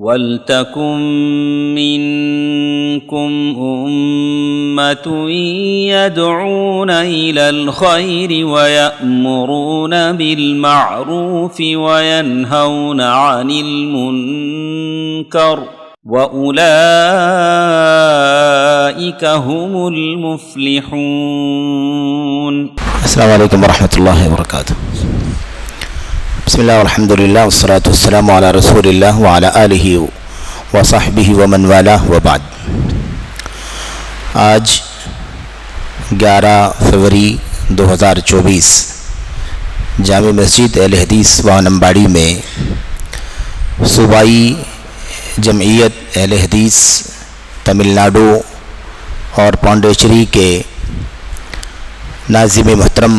وَلْتَكُن مِّنكُمْ أُمَّةٌ يَدْعُونَ إِلَى الْخَيْرِ وَيَأْمُرُونَ بِالْمَعْرُوفِ وَيَنْهَوْنَ عَنِ الْمُنكَرِ وَأُولَئِكَ هُمُ الْمُفْلِحُونَ۔ السلام علیکم ورحمۃ اللہ وبرکاتہ۔ بسم اللہ والحمد للہ والصلاۃ والسلام علی رسول اللہ وعلی آلہ وصحبہ ومن والہ وبعد۔ آج 11 فروری 2024 جامع مسجد اہل حدیث وانمباڑی میں صوبائی جمعیت اہل حدیث تمل ناڈو اور پانڈیچری کے ناظم محترم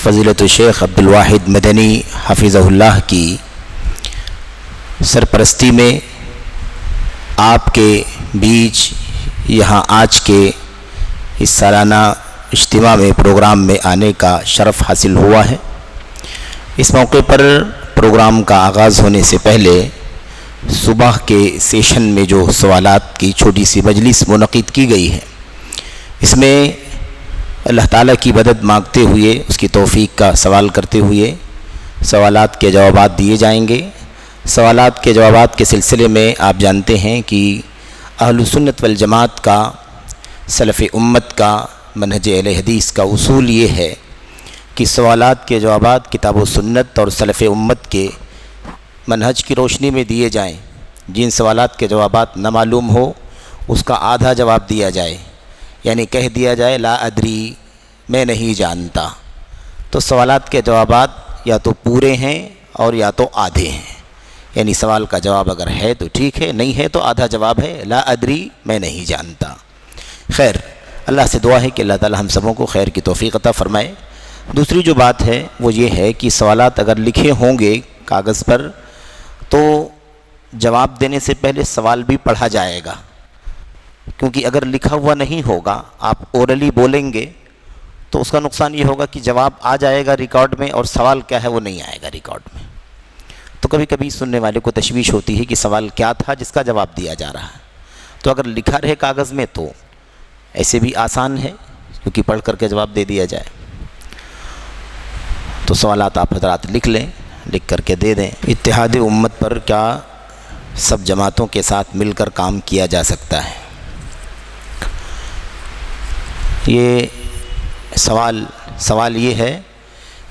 فضیلت الشیخ عبدالواحد مدنی حفظہ اللہ کی سرپرستی میں آپ کے بیچ یہاں آج کے اس سالانہ اجتماع میں پروگرام میں آنے کا شرف حاصل ہوا ہے۔ اس موقع پر پروگرام کا آغاز ہونے سے پہلے صبح کے سیشن میں جو سوالات کی چھوٹی سی مجلس منعقد کی گئی ہے، اس میں اللہ تعالیٰ کی مدد مانگتے ہوئے اس کی توفیق کا سوال کرتے ہوئے سوالات کے جوابات دیے جائیں گے۔ سوالات کے جوابات کے سلسلے میں آپ جانتے ہیں کہ اہل سنت والجماعت کا، سلف امت کا، منہج اہل حدیث کا اصول یہ ہے کہ سوالات کے جوابات کتاب و سنت اور سلف امت کے منہج کی روشنی میں دیے جائیں۔ جن سوالات کے جوابات نہ معلوم ہو اس کا آدھا جواب دیا جائے، یعنی کہہ دیا جائے لا ادری، میں نہیں جانتا۔ تو سوالات کے جوابات یا تو پورے ہیں اور یا تو آدھے ہیں، یعنی سوال کا جواب اگر ہے تو ٹھیک ہے، نہیں ہے تو آدھا جواب ہے لا ادری، میں نہیں جانتا۔ خیر، اللہ سے دعا ہے کہ اللہ تعالی ہم سبوں کو خیر کی توفیق عطا فرمائے۔ دوسری جو بات ہے وہ یہ ہے کہ سوالات اگر لکھے ہوں گے کاغذ پر تو جواب دینے سے پہلے سوال بھی پڑھا جائے گا، کیونکہ اگر لکھا ہوا نہیں ہوگا، آپ اورلی بولیں گے تو اس کا نقصان یہ ہوگا کہ جواب آ جائے گا ریکارڈ میں اور سوال کیا ہے وہ نہیں آئے گا ریکارڈ میں۔ تو کبھی کبھی سننے والے کو تشویش ہوتی ہے کہ سوال کیا تھا جس کا جواب دیا جا رہا ہے۔ تو اگر لکھا رہے کاغذ میں تو ایسے بھی آسان ہے، کیونکہ پڑھ کر کے جواب دے دیا جائے۔ تو سوالات آپ حضرات لکھ لیں، لکھ کر کے دے دیں۔ اتحاد امت پر کیا سب جماعتوں کے ساتھ مل کر کام کیا جا سکتا ہے؟ یہ سوال یہ ہے،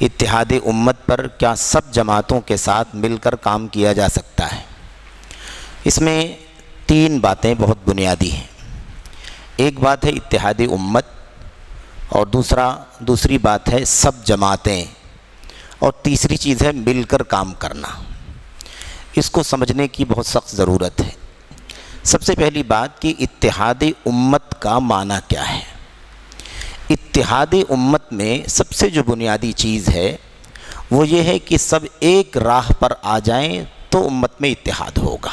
اتحاد امت پر کیا سب جماعتوں کے ساتھ مل کر کام کیا جا سکتا ہے؟ اس میں 3 باتیں بہت بنیادی ہیں۔ ایک بات ہے اتحاد امت، اور دوسری بات ہے سب جماعتیں، اور تیسری چیز ہے مل کر کام کرنا۔ اس کو سمجھنے کی بہت سخت ضرورت ہے۔ سب سے پہلی بات کہ اتحاد امت کا معنی کیا ہے؟ اتحاد امت میں سب سے جو بنیادی چیز ہے وہ یہ ہے کہ سب ایک راہ پر آ جائیں تو امت میں اتحاد ہوگا۔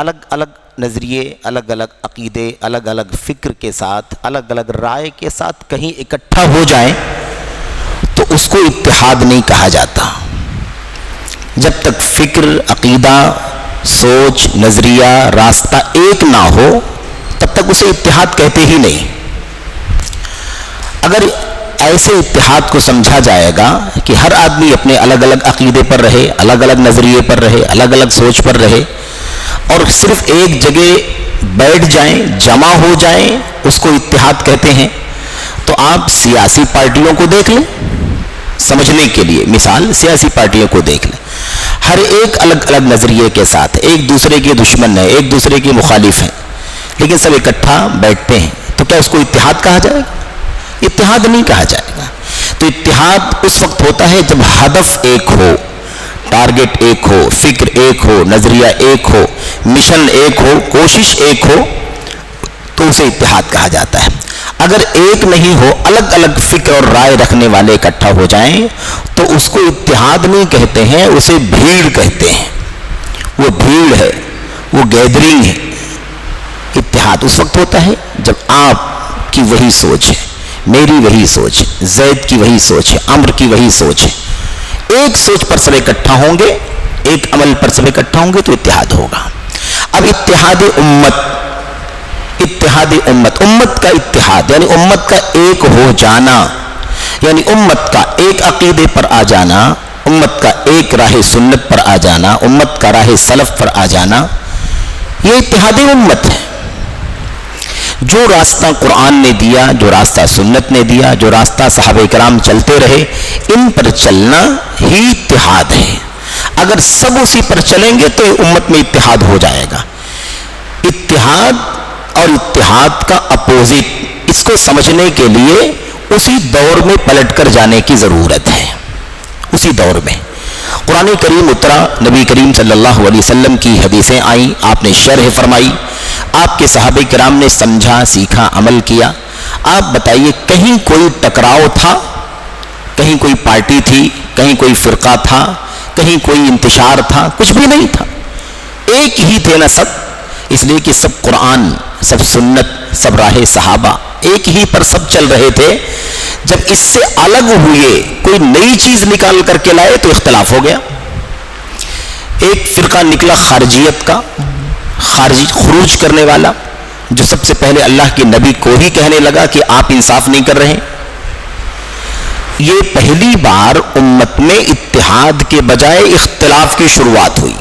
الگ الگ نظریے، الگ الگ عقیدے، الگ الگ فکر کے ساتھ، الگ الگ رائے کے ساتھ کہیں اکٹھا ہو جائیں تو اس کو اتحاد نہیں کہا جاتا۔ جب تک فکر، عقیدہ، سوچ، نظریہ، راستہ ایک نہ ہو تب تک اسے اتحاد کہتے ہی نہیں۔ اگر ایسے اتحاد کو سمجھا جائے گا کہ ہر آدمی اپنے الگ الگ عقیدے پر رہے، الگ الگ نظریے پر رہے، الگ الگ سوچ پر رہے، اور صرف ایک جگہ بیٹھ جائیں، جمع ہو جائیں، اس کو اتحاد کہتے ہیں۔ تو آپ سیاسی پارٹیوں کو دیکھ لیں سمجھنے کے لیے، مثال سیاسی پارٹیوں کو دیکھ لیں، ہر ایک الگ الگ نظریے کے ساتھ، ایک دوسرے کے دشمن ہیں، ایک دوسرے کے مخالف ہیں، لیکن سب اکٹھا بیٹھتے ہیں، تو کیا اس کو اتحاد کہا جائے گا؟ اتحاد نہیں کہا جائے گا۔ تو اتحاد اس وقت ہوتا ہے جب ہدف ایک ہو، ٹارگٹ ایک ہو، فکر ایک ہو، نظریہ ایک ہو، مشن ایک ہو، کوشش ایک ہو، تو اسے اتحاد کہا جاتا ہے۔ اگر ایک نہیں ہو، الگ الگ فکر اور رائے رکھنے والے اکٹھا ہو جائیں تو اس کو اتحاد نہیں کہتے ہیں، اسے بھیڑ کہتے ہیں۔ وہ بھیڑ ہے، وہ گیدرنگ ہے۔ اتحاد اس وقت ہوتا ہے جب آپ کی وہی سوچ ہے، میری وہی سوچ ہے، زید کی وہی سوچ ہے، عمر کی وہی سوچ ہے، ایک سوچ پر سب اکٹھا ہوں گے، ایک عمل پر سب اکٹھا ہوں گے تو اتحاد ہوگا. اب اتحاد امت کا اتحاد یعنی امت کا ایک ہو جانا، یعنی امت کا ایک عقیدے پر آ جانا، امت کا ایک راہ سنت پر آ جانا، امت کا راہ سلف پر آ جانا، یہ اتحاد امت ہے. جو راستہ قرآن نے دیا، جو راستہ سنت نے دیا، جو راستہ صحابہ کرام چلتے رہے، ان پر چلنا ہی اتحاد ہے. اگر سب اسی پر چلیں گے تو امت میں اتحاد ہو جائے گا. اتحاد اور اتحاد کا اپوزٹ، اس کو سمجھنے کے لیے اسی دور میں پلٹ کر جانے کی ضرورت ہے. اسی دور میں قرآن کریم اترا، نبی کریم صلی اللہ علیہ وسلم کی حدیثیں آئیں، آپ نے شرح فرمائی، آپ کے صحابہ کرام نے سمجھا، سیکھا، عمل کیا. آپ بتائیے کہیں کوئی ٹکراؤ تھا؟ کہیں کوئی پارٹی تھی؟ کہیں کوئی فرقہ تھا؟ کہیں کوئی انتشار تھا؟ کچھ بھی نہیں تھا. ایک ہی تھے نا سب، اس لیے کہ سب قرآن، سب سنت، سب راہ صحابہ ایک ہی پر سب چل رہے تھے. جب اس سے الگ ہوئے، کوئی نئی چیز نکال کر کے لائے تو اختلاف ہو گیا. ایک فرقہ نکلا خارجیت کا، خروج کرنے والا، جو سب سے پہلے اللہ کے نبی کو ہی کہنے لگا کہ آپ انصاف نہیں کر رہے. یہ پہلی بار امت میں اتحاد کے بجائے اختلاف کی شروعات ہوئی،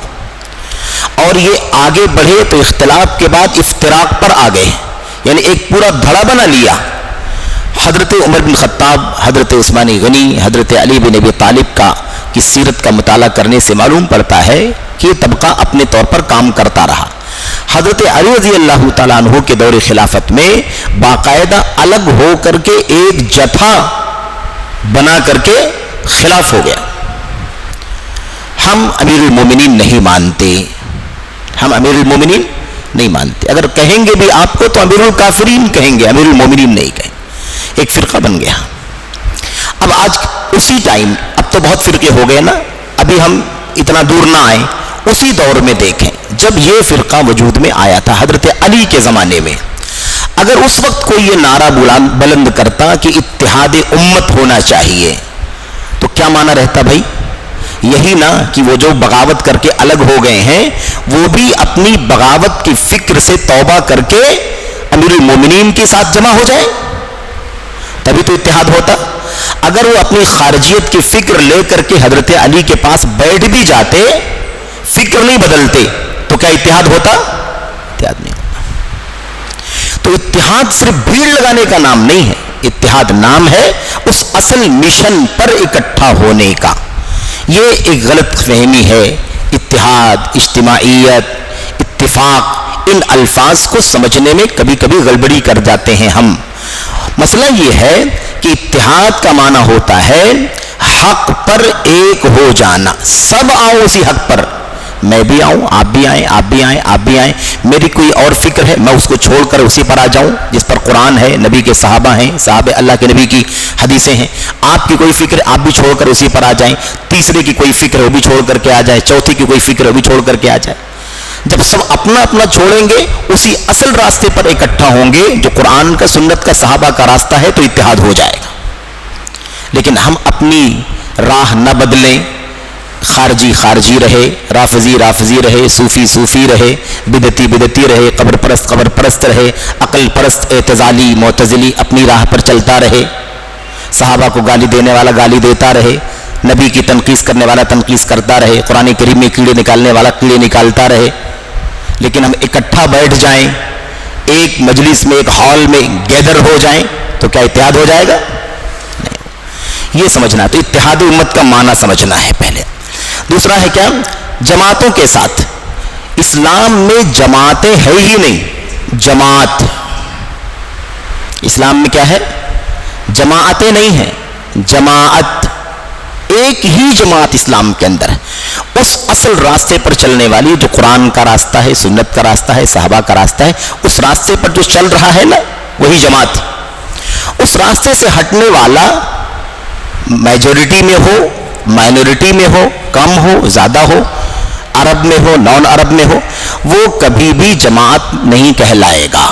اور یہ آگے بڑھے تو اختلاف کے بعد افتراق پر آ گئے، یعنی ایک پورا دھڑا بنا لیا. حضرت عمر بن خطاب، حضرت عثمان غنی، حضرت علی بن ابی طالب کی سیرت کا مطالعہ کرنے سے معلوم پڑتا ہے کہ یہ طبقہ اپنے طور پر کام کرتا رہا. حضرت علی رضی اللہ تعالیٰ عنہ کے دور خلافت میں باقاعدہ الگ ہو کر کے ایک جتھا بنا کر کے خلاف ہو گیا. ہم امیر المومنین نہیں مانتے، ہم امیر المومنین نہیں مانتے. اگر کہیں گے بھی آپ کو تو امیر الکافرین کہیں گے، امیر المومنین نہیں کہیں. ایک فرقہ بن گیا. اب آج اسی ٹائم، اب تو بہت فرقے ہو گئے نا، ابھی ہم اتنا دور نہ آئیں، اسی دور میں دیکھیں جب یہ فرقہ وجود میں آیا تھا حضرت علی کے زمانے میں، اگر اس وقت کوئی یہ نعرہ بلند کرتا کہ اتحاد امت ہونا چاہیے تو کیا معنی رہتا بھائی؟ یہی نا کہ وہ جو بغاوت کر کے الگ ہو گئے ہیں وہ بھی اپنی بغاوت کی فکر سے توبہ کر کے امیر المومنین کے ساتھ جمع ہو جائیں، تبھی تو اتحاد ہوتا. اگر وہ اپنی خارجیت کی فکر لے کر کے حضرت علی کے پاس بیٹھ بھی جاتے، فکر نہیں بدلتے، تو کیا اتحاد ہوتا؟ اتحاد نہیں ہوتا. تو اتحاد صرف بھیڑ لگانے کا نام نہیں ہے، اتحاد نام ہے اس اصل مشن پر اکٹھا ہونے کا. یہ ایک غلط فہمی ہے. اتحاد، اجتماعیت، اتفاق، ان الفاظ کو سمجھنے میں کبھی کبھی گڑبڑی کر جاتے ہیں ہم. مسئلہ یہ ہے کہ اتحاد کا معنی ہوتا ہے حق پر ایک ہو جانا. سب آؤ اسی حق پر، میں بھی آؤں، آپ بھی آئیں، آپ بھی آئیں، آپ بھی آئیں. میری کوئی اور فکر ہے، میں اس کو چھوڑ کر اسی پر آ جاؤں جس پر قرآن ہے، نبی کے صحابہ ہیں، صحابہ اللہ کے نبی کی حدیثیں ہیں. آپ کی کوئی فکر، آپ بھی چھوڑ کر اسی پر آ جائیں. تیسرے کی کوئی فکر، وہ بھی چھوڑ کر کے آ جائے. چوتھی کی کوئی فکر، وہ بھی چھوڑ کر کے آ جائے. جب سب اپنا اپنا چھوڑیں گے، اسی اصل راستے پر اکٹھا ہوں گے جو قرآن کا، سنت کا، صحابہ کا راستہ ہے، تو اتحاد ہو جائے گا. لیکن ہم اپنی راہ نہ بدلیں، خارجی خارجی رہے، رافضی رافضی رہے، صوفی صوفی رہے، بدعتی بدعتی رہے، قبر پرست قبر پرست رہے، عقل پرست اعتزالی معتزلی اپنی راہ پر چلتا رہے، صحابہ کو گالی دینے والا گالی دیتا رہے، نبی کی تنقیص کرنے والا تنقیص کرتا رہے، قرآن کریم میں کیڑے نکالنے والا کیڑے نکالتا رہے. لیکن ہم اکٹھا بیٹھ جائیں، ایک مجلس میں، ایک ہال میں گیدر ہو جائیں، تو کیا اتحاد ہو جائے گا؟ نہیں. یہ سمجھنا، تو اتحاد امت کا معنی سمجھنا ہے پہلے. دوسرا ہے کیا؟ جماعتوں کے ساتھ. اسلام میں جماعتیں ہے ہی نہیں. جماعت اسلام میں کیا ہے؟ جماعتیں نہیں ہیں، جماعت. ایک ہی جماعت اسلام کے اندر ہے، اس اصل راستے پر چلنے والی جو قرآن کا راستہ ہے، سنت کا راستہ ہے، صحابہ کا راستہ ہے. اس راستے پر جو چل رہا ہے نا، وہی جماعت. اس راستے سے ہٹنے والا میجورٹی میں ہو، مائنورٹی میں ہو، کم ہو، زیادہ ہو، عرب میں ہو، نان عرب میں ہو، وہ کبھی بھی جماعت نہیں کہلائے گا.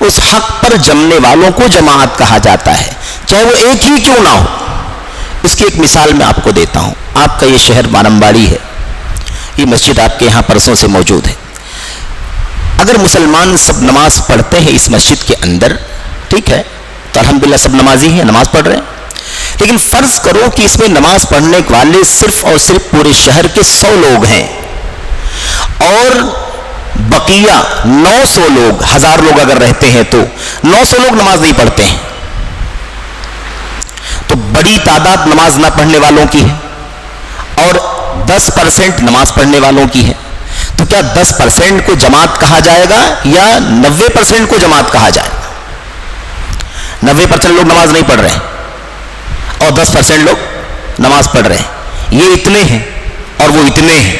اس حق پر جمنے والوں کو جماعت کہا جاتا ہے، چاہے وہ ایک ہی کیوں نہ ہو. اس کی ایک مثال میں آپ کو دیتا ہوں. آپ کا یہ شہر بانمباڑی ہے، یہ مسجد آپ کے یہاں پرسوں سے موجود ہے. اگر مسلمان سب نماز پڑھتے ہیں اس مسجد کے اندر، ٹھیک ہے، تو الحمدللہ سب نمازی ہیں، نماز پڑھ رہے ہیں. لیکن فرض کرو کہ اس میں نماز پڑھنے والے صرف اور صرف پورے شہر کے 100 لوگ ہیں اور بقیہ 900 لوگ، 1000 لوگ اگر رہتے ہیں تو 900 لوگ نماز نہیں پڑھتے ہیں، تو بڑی تعداد نماز نہ پڑھنے والوں کی ہے اور 10% نماز پڑھنے والوں کی ہے. تو کیا 10% کو جماعت کہا جائے گا یا 90% کو جماعت کہا جائے گا؟ 90% لوگ نماز نہیں پڑھ رہے ہیں اور 10% لوگ نماز پڑھ رہے ہیں. یہ اتنے ہیں اور وہ اتنے ہیں.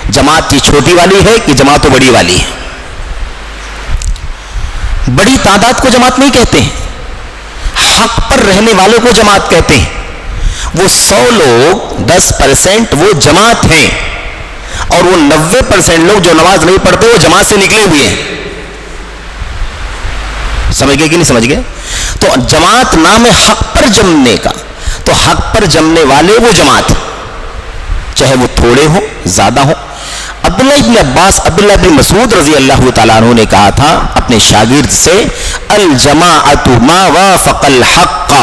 جماعت یہ چھوٹی والی ہے کہ جماعت بڑی والی ہے؟ بڑی تعداد کو جماعت نہیں کہتے ہیں، حق پر رہنے والے کو جماعت کہتے ہیں. وہ 100 لوگ 10% وہ جماعت ہیں اور وہ 90% لوگ جو نماز نہیں پڑھتے وہ جماعت سے نکلے ہوئے ہیں. سمجھ گئے کہ نہیں سمجھ گئے؟ تو جماعت نام ہے حق پر جمنے کا، تو حق پر جمنے والے وہ جماعت، چاہے وہ تھوڑے ہوں زیادہ ہوں. عبداللہ ابن عباس، عبداللہ ابن مسعود رضی اللہ تعالیٰ عنہ نے کہا تھا اپنے شاگرد سے، الجماعت ما وافق الحق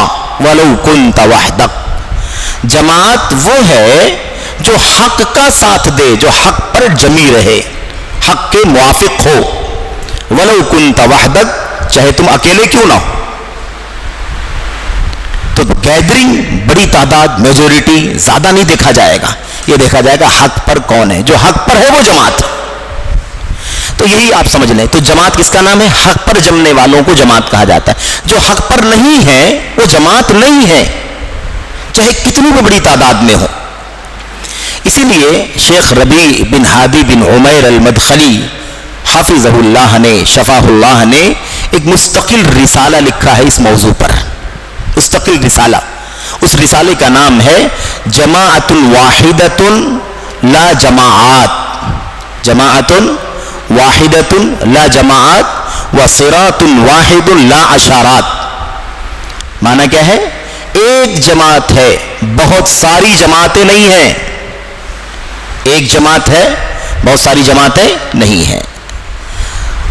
ولو كنت وحدک. جماعت وہ ہے جو حق کا ساتھ دے، جو حق پر جمی رہے، حق کے موافق ہو. ولو كنت وحدک، چاہے تم اکیلے کیوں نہ ہو. تو گیدرنگ، بڑی تعداد، میجورٹی زیادہ نہیں دیکھا جائے گا، یہ دیکھا جائے گا حق پر کون ہے. جو حق پر ہے وہ جماعت. تو یہی آپ سمجھ لیں. تو جماعت کس کا نام ہے؟ حق پر جمنے والوں کو جماعت کہا جاتا ہے. جو حق پر نہیں ہے وہ جماعت نہیں ہے، چاہے کتنی بھی بڑی تعداد میں ہو. اسی لیے شیخ ربیع بن ہادی بن عمیر المدخلی حافظہ اللہ نے، شفاہ اللہ نے ایک مستقل رسالہ لکھا ہے اس موضوع پر، مستقل رسالہ. اس رسالے کا نام ہے جماعت واحدۃ لا جماعات، جماعت واحدۃ لا جماعات وصراط واحد لا اشارات. معنی کیا ہے؟ ایک جماعت ہے، بہت ساری جماعتیں نہیں ہیں. ایک جماعت ہے، بہت ساری جماعتیں نہیں ہیں.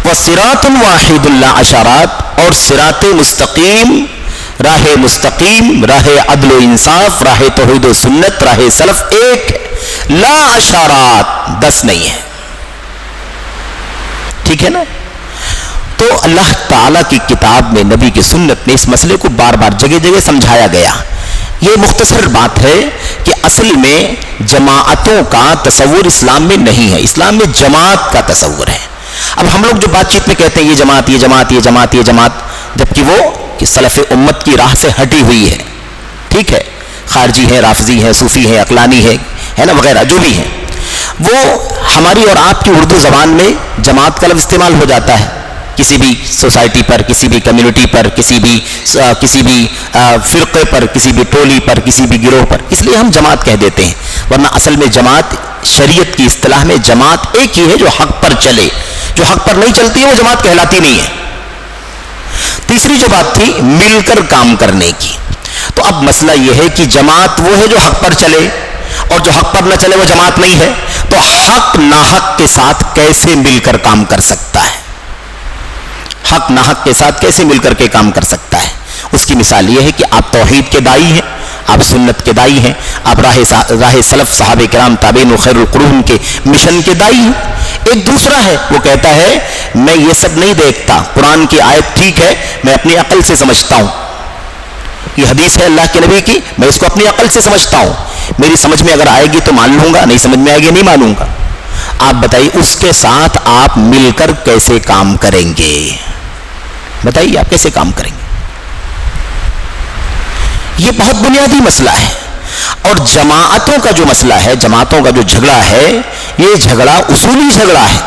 وصراط واحد لا اشارات، اور صراط مستقیم، راہ مستقیم، راہ عدل و انصاف، راہ توحید و سنت، راہ سلف ایک ہے. لا اشارات، 10 نہیں ہے. ٹھیک ہے نا؟ تو اللہ تعالیٰ کی کتاب میں، نبی کی سنت میں اس مسئلے کو بار بار جگہ جگہ سمجھایا گیا. یہ مختصر بات ہے کہ اصل میں جماعتوں کا تصور اسلام میں نہیں ہے. اسلام میں جماعت کا تصور ہے. اب ہم لوگ جو بات چیت میں کہتے ہیں یہ جماعت، یہ جماعت، یہ جماعت، یہ جماعت، جبکہ وہ سلف امت کی راہ سے ہٹی ہوئی ہے. ٹھیک ہے؟ خارجی ہے، رافضی ہے، صوفی ہے، عقلانی ہے نا، وغیرہ جو بھی ہیں، وہ ہماری اور آپ کی اردو زبان میں جماعت کا لفظ استعمال ہو جاتا ہے کسی بھی سوسائٹی پر، کسی بھی کمیونٹی پر، کسی بھی فرقے پر، کسی بھی ٹولی پر، کسی بھی گروہ پر، اس لیے ہم جماعت کہہ دیتے ہیں. ورنہ اصل میں جماعت شریعت کی اصطلاح میں جماعت ایک ہی ہے جو حق پر چلے. جو حق پر نہیں چلتی ہے وہ جماعت کہلاتی نہیں ہے. تیسری جو بات تھی مل کر کام کرنے کی، تو اب مسئلہ یہ ہے کہ جماعت وہ ہے جو حق پر چلے، اور جو حق پر نہ چلے وہ جماعت نہیں ہے. تو حق ناحق کے ساتھ کیسے مل کر کام کر سکتا ہے؟ حق ناحق کے ساتھ کیسے مل کر کے کام کر سکتا ہے؟ اس کی مثال یہ ہے کہ آپ توحید کے دائی ہیں، آپ سنت کے دائی ہیں، آپ راہ سلف صحابہ کرام تابعین و خیر القرون کے مشن کے دائی ہیں. ایک دوسرا ہے وہ کہتا ہے میں یہ سب نہیں دیکھتا، قرآن کی آیت ٹھیک ہے میں اپنی عقل سے سمجھتا ہوں، یہ حدیث ہے اللہ کے نبی کی، میں اس کو اپنی عقل سے سمجھتا ہوں، میری سمجھ میں اگر آئے گی تو مان لوں گا، نہیں سمجھ میں آئے گی نہیں مانوں گا. آپ بتائیے اس کے ساتھ آپ مل کر کیسے کام کریں گے؟ بتائیے آپ کیسے کام کریں گے؟ یہ بہت بنیادی مسئلہ ہے. اور جماعتوں کا جو مسئلہ ہے، جماعتوں کا جو جھگڑا ہے، یہ جھگڑا اصولی جھگڑا ہے.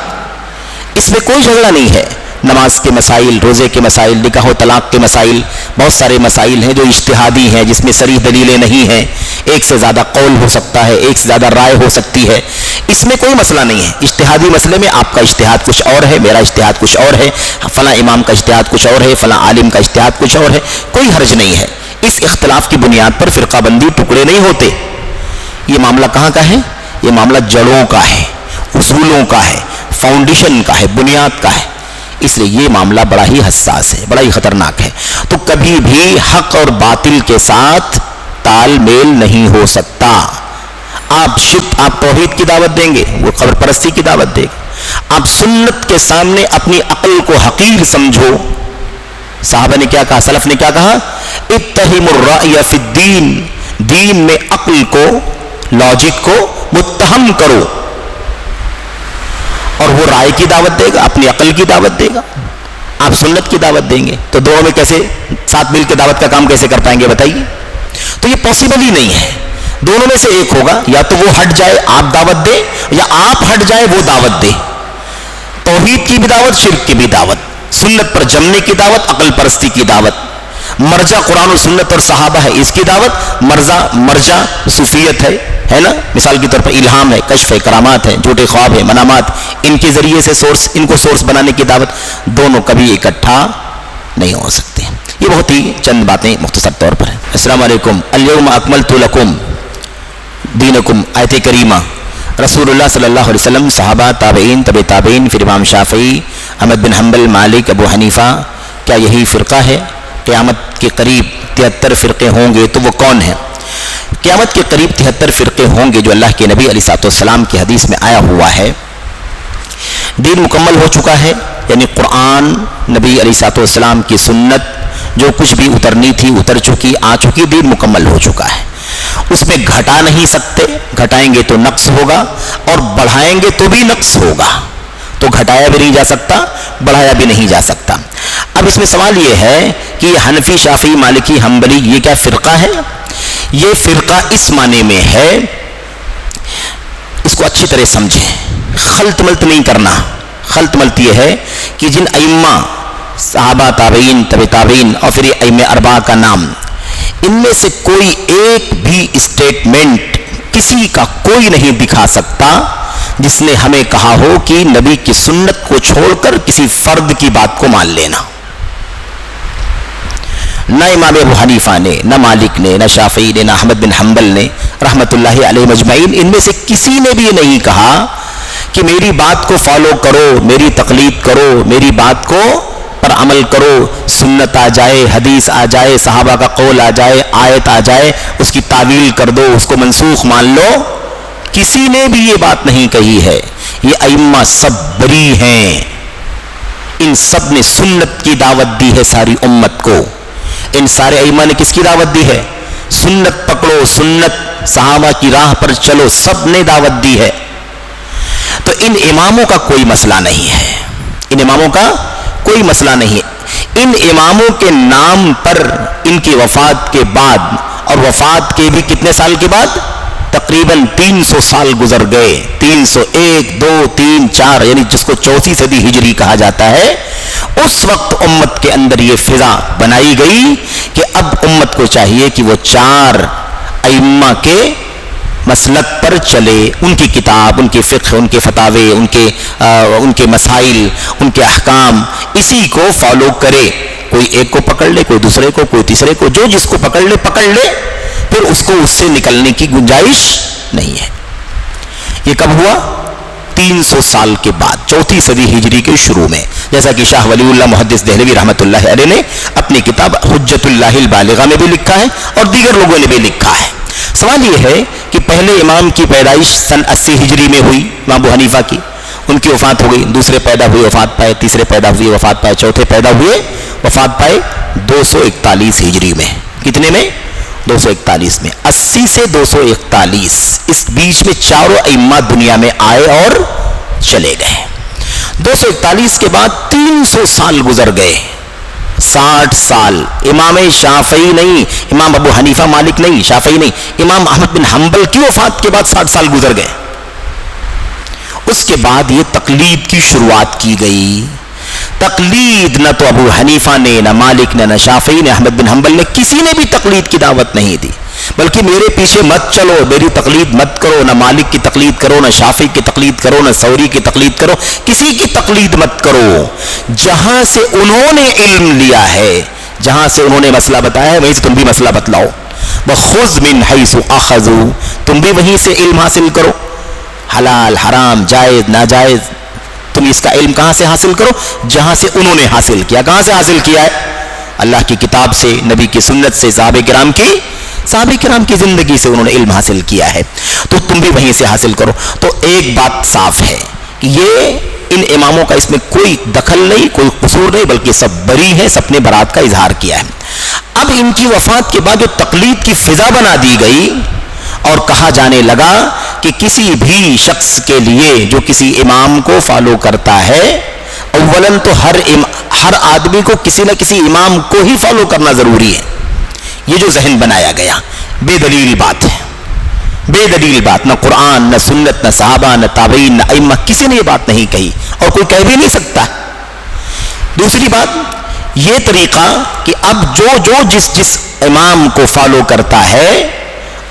اس میں کوئی جھگڑا نہیں ہے. نماز کے مسائل، روزے کے مسائل، نکاح و طلاق کے مسائل، بہت سارے مسائل ہیں جو اجتہادی ہیں، جس میں صریح دلیلیں نہیں ہیں. ایک سے زیادہ قول ہو سکتا ہے، ایک سے زیادہ رائے ہو سکتی ہے. اس میں کوئی مسئلہ نہیں ہے. اجتہادی مسئلے میں آپ کا اجتہاد کچھ اور ہے، میرا اجتہاد کچھ اور ہے، فلاں امام کا اجتہاد کچھ اور ہے، فلاں عالم کا اجتہاد کچھ اور ہے. کوئی حرج نہیں ہے. اس اختلاف کی بنیاد پر فرقہ بندی، ٹکڑے نہیں ہوتے. یہ معاملہ کہاں کا ہے؟ یہ معاملہ جڑوں کا ہے، اصولوں کا ہے، فاؤنڈیشن کا ہے، بنیاد کا ہے، اس لیے یہ معاملہ بڑا ہی حساس ہے، بڑا ہی خطرناک ہے۔ تو کبھی بھی حق اور باطل کے ساتھ تال میل نہیں ہو سکتا۔ آپ توحید کی دعوت دیں گے، وہ قبر پرستی کی دعوت دے گا۔ آپ سنت کے سامنے اپنی عقل کو حقیر سمجھو۔ صحابہ نے کیا کہا، سلف نے کیا کہا، اتہموا الرأی فی الدین، دین میں عقل کو، لاجک کو متہم کرو۔ اور وہ رائے کی دعوت دے گا، اپنی عقل کی دعوت دے گا، آپ سنت کی دعوت دیں گے، تو دونوں میں کیسے ساتھ مل کے دعوت کا کام کیسے کر پائیں گے بتائیے؟ تو یہ پاسبل ہی نہیں ہے۔ دونوں میں سے ایک ہوگا، یا تو وہ ہٹ جائے آپ دعوت دیں، یا آپ ہٹ جائے وہ دعوت دے۔ توحید کی بھی دعوت، شرک کی بھی دعوت، سنت پر جمنے کی دعوت، عقل پرستی کی دعوت۔ مرجع قرآن و سنت اور صحابہ ہے، اس کی دعوت۔ مرجع صوفیت ہے نا، مثال کے طور پر الہام ہے، کشف ہے، کرامات ہے، جھوٹے خواب ہے، منامات، ان کے ذریعے سے ان کو سورس بنانے کی دعوت۔ دونوں کبھی اکٹھا نہیں ہو سکتے۔ یہ بہت ہی چند باتیں مختصر طور پر ہیں۔ السلام علیکم۔ الیوم اکملت لکم دینکم، آیت کریمہ، رسول اللہ صلی اللہ علیہ وسلم، صحابہ، تابعین، تبع تابعین، پھر امام شافعی، احمد بن حنبل، مالک، ابو حنیفہ، کیا یہی فرقہ ہے؟ قیامت کے قریب 73 فرقے ہوں گے، تو وہ کون ہیں؟ قیامت کے قریب 73 فرقے ہوں گے جو اللہ کے نبی علیہ السلام کی حدیث میں آیا ہوا ہے۔ دین مکمل ہو چکا ہے، یعنی قرآن، نبی علیہ السلام کی سنت، جو کچھ بھی اترنی تھی اتر چکی، آ چکی، دین مکمل ہو چکا ہے۔ اس میں گھٹا نہیں سکتے، گھٹائیں گے تو نقص ہوگا، اور بڑھائیں گے تو بھی نقص ہوگا۔ تو گھٹایا بھی نہیں جا سکتا، بڑھایا بھی نہیں جا سکتا۔ اب اس میں سوال یہ ہے کہ یہ حنفی، شافعی، مالکی، حنبلی، یہ کیا فرقہ ہے؟ یہ فرقہ اس معنی میں ہے، اس کو اچھی طرح سمجھیں، خلط ملط نہیں کرنا۔ خلط ملط یہ ہے کہ جن ائمہ، صحابہ، تابعین، تبع تابعین، اور پھر یہ ائمہ اربعہ کا نام، ان میں سے کوئی ایک بھی اسٹیٹمنٹ کسی کا کوئی نہیں دکھا سکتا جس نے ہمیں کہا ہو کہ نبی کی سنت کو چھوڑ کر کسی فرد کی بات کو مان لینا۔ نہ امام ابو حنیفہ نے، نہ مالک نے، نہ شافعی نے، نہ احمد بن حنبل نے رحمت اللہ علیہ مجمعین، ان میں سے کسی نے بھی یہ نہیں کہا کہ میری بات کو فالو کرو، میری تقلید کرو، میری بات کو پر عمل کرو، سنت آ جائے، حدیث آ جائے، صحابہ کا قول آ جائے، آیت آ جائے، اس کی تعویل کر دو، اس کو منسوخ مان لو۔ کسی نے بھی یہ بات نہیں کہی ہے۔ یہ ائمہ سب بری ہیں، ان سب نے سنت کی دعوت دی ہے ساری امت کو۔ ان سارے ائمہ نے کس کی دعوت دی ہے؟ سنت پکڑو، سنت، صحابہ کی راہ پر چلو، سب نے دعوت دی ہے۔ تو ان اماموں کا کوئی مسئلہ نہیں ہے، ان اماموں کا کوئی مسئلہ نہیں ہے۔ ان اماموں کے نام پر ان کی وفات کے بعد، اور وفات کے بھی کتنے سال کے بعد؟ تقریباً 300 سال گزر گئے، 301، 2، 3، 4، یعنی جس کو 4 صدی ہجری کہا جاتا ہے۔ اس وقت امت کے اندر یہ فضا بنائی گئی کہ اب امت کو چاہیے کہ وہ 4 ائمہ کے مسلک پر چلے، ان کی کتاب، ان کے فقہ، ان کے فتاوے، ان کے مسائل، ان کے احکام، اسی کو فالو کرے۔ کوئی ایک کو پکڑ لے، کوئی دوسرے کو، کوئی تیسرے کو، جو جس کو پکڑ لے، پھر اس کو اس سے نکلنے کی گنجائش نہیں ہے۔ یہ کب ہوا؟ 300 سال کے بعد، 4 صدی ہجری کے شروع میں، جیسا کہ شاہ ولی اللہ محدث دہلوی رحمۃ اللہ علیہ نے اپنی کتاب حجت اللہ البالغہ میں بھی لکھا ہے، اور دیگر لوگوں نے بھی لکھا ہے۔ سوال یہ ہے کہ پہلے امام کی پیدائش سن 80 ہجری میں ہوئی، امام ابو حنیفہ کی، ان کی وفات ہو گئی، دوسرے پیدا ہوئے، وفات پائے، تیسرے پیدا ہوئے، وفات پائے، چوتھے پیدا ہوئے، وفات پائے 241 ہجری میں۔ کتنے میں؟ 241 میں۔ 80 سے 241، اس بیچ میں 4 ائمہ دنیا میں آئے اور چلے گئے۔ 241 کے بعد 300 سال گزر گئے، 60 سال۔ امام شافعی نہیں، امام ابو حنیفہ مالک نہیں، شافعی نہیں، امام احمد بن حنبل کی وفات کے بعد 60 سال گزر گئے۔ اس کے بعد یہ تقلید کی شروعات کی گئی۔ تقلید نہ تو ابو حنیفہ نے، نہ مالک نے، نہ شافعی نے، احمد بن حنبل نے، کسی نے بھی تقلید کی دعوت نہیں دی، بلکہ میرے پیچھے مت چلو، میری تقلید مت کرو، نہ مالک کی تقلید کرو، نہ شافعی کی تقلید کرو، نہ ثوری کی تقلید کرو، کسی کی تقلید مت کرو۔ جہاں سے انہوں نے علم لیا ہے، جہاں سے انہوں نے مسئلہ بتایا ہے، وہیں سے تم بھی مسئلہ بتلاؤ۔ وَخُذْ مِنْ حَيْثُ أَخَذُوا، تم بھی وہیں سے علم حاصل کرو۔ حلال حرام جائز ناجائز، تم اس کا علم کہاں سے حاصل کرو؟ جہاں سے انہوں نے حاصل کیا. کہاں سے حاصل کیا ہے؟ اللہ کی کتاب سے، نبی کی سنت سے، صحابہ کرام کی زندگی سے انہوں نے علم حاصل کیا ہے. تو تم بھی وہیں سے حاصل کرو. تو ایک بات صاف ہے کہ یہ ان اماموں کا اس میں کوئی دخل نہیں، کوئی قصور نہیں، بلکہ سب بری ہے، سب نے برات کا اظہار کیا ہے. اب ان کی وفات کے بعد جو تقلید کی فضا بنا دی گئی اور کہا جانے لگا کہ کسی بھی شخص کے لیے جو کسی امام کو فالو کرتا ہے، اولاً تو ہر آدمی کو کسی نہ کسی امام کو ہی فالو کرنا ضروری ہے. یہ جو ذہن بنایا گیا بے دلیل بات ہے، بے دلیل بات. نہ قرآن، نہ سنت، نہ صحابہ، نہ تابعین، نہ ائمہ، کسی نے یہ بات نہیں کہی اور کوئی کہہ بھی نہیں سکتا. دوسری بات یہ طریقہ کہ اب جو جس امام کو فالو کرتا ہے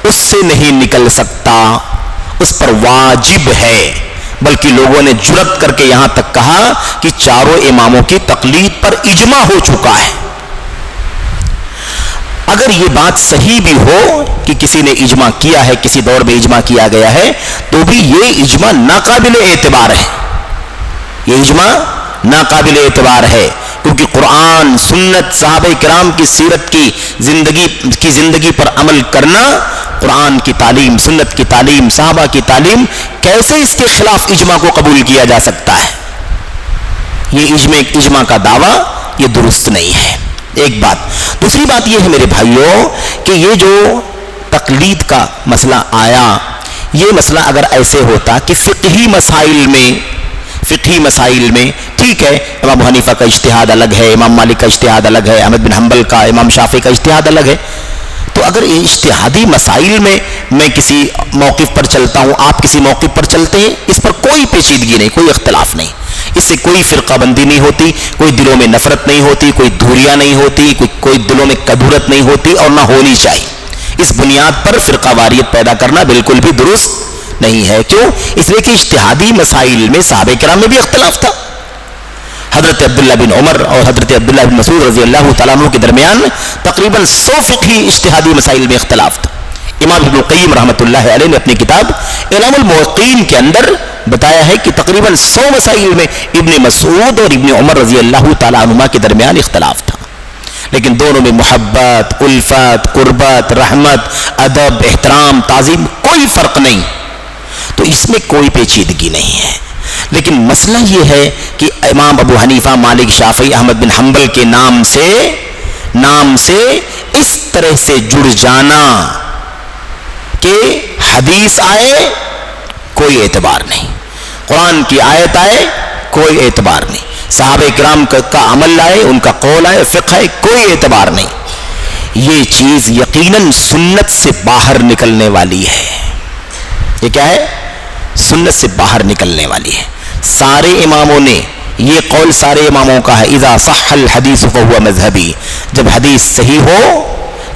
اس سے نہیں نکل سکتا، اس پر واجب ہے. بلکہ لوگوں نے جرأت کر کے یہاں تک کہا کہ چاروں اماموں کی تقلید پر اجماع ہو چکا ہے. اگر یہ بات صحیح بھی ہو کہ کسی نے اجماع کیا ہے، کسی دور میں اجماع کیا گیا ہے، تو بھی یہ اجماع ناقابل اعتبار ہے. یہ اجماع ناقابل اعتبار ہے کیونکہ قرآن، سنت، صحابہ کرام کی سیرت کی زندگی پر عمل کرنا، قرآن کی تعلیم، سنت کی تعلیم، صحابہ کی تعلیم، کیسے اس کے خلاف اجماع کو قبول کیا جا سکتا ہے؟ یہ اجماع کا دعویٰ یہ درست نہیں ہے. ایک بات. دوسری بات یہ ہے میرے بھائیوں کہ یہ جو تقلید کا مسئلہ آیا، یہ مسئلہ اگر ایسے ہوتا کہ فقہی مسائل میں ٹھیک ہے، امام ابو حنیفہ کا اجتہاد الگ ہے، امام مالک کا اجتہاد الگ ہے، احمد بن حنبل کا، امام شافعی کا اجتہاد الگ ہے. تو اگر اجتہادی مسائل میں کسی موقف پر چلتا ہوں، آپ کسی موقف پر چلتے ہیں، اس پر کوئی پیچیدگی نہیں، کوئی اختلاف نہیں، اس سے کوئی فرقہ بندی نہیں ہوتی، کوئی دلوں میں نفرت نہیں ہوتی، کوئی دوریاں نہیں ہوتی، کوئی دلوں میں کدورت نہیں ہوتی اور نہ ہونی چاہیے. اس بنیاد پر فرقہ واریت پیدا کرنا بالکل بھی درست نہیں ہے. کیوں؟ اس لیے کہ اجتہادی مسائل میں صحابہ کرام میں بھی اختلاف تھا. حضرت عبداللہ بن عمر اور حضرت عبداللہ بن مسعود رضی اللہ تعالیٰ عنہ کے درمیان تقریباً 100 فقہی اجتہادی مسائل میں اختلاف تھا. امام ابن القیم رحمۃ اللہ علیہ نے اپنی کتاب اعلام الموقعین کے اندر بتایا ہے کہ تقریباً 100 مسائل میں ابن مسعود اور ابن عمر رضی اللہ تعالیٰ عنہما کے درمیان اختلاف تھا. لیکن دونوں میں محبت، الفت، قربت، رحمت، ادب، احترام، تعظیم، کوئی فرق نہیں. تو اس میں کوئی پیچیدگی نہیں ہے. لیکن مسئلہ یہ ہے کہ امام ابو حنیفہ، مالک، شافعی، احمد بن حنبل کے نام سے اس طرح سے جڑ جانا کہ حدیث آئے کوئی اعتبار نہیں، قرآن کی آیت آئے کوئی اعتبار نہیں، صحابہ کرام کا عمل آئے، ان کا قول آئے، فقہ آئے، کوئی اعتبار نہیں. یہ چیز یقیناً سنت سے باہر نکلنے والی ہے. یہ کیا ہے؟ سنت سے باہر نکلنے والی ہے. سارے اماموں نے یہ قول سارے اماموں کا ہے، اذا صح الحدیث فهو مذہبی. جب حدیث صحیح ہو،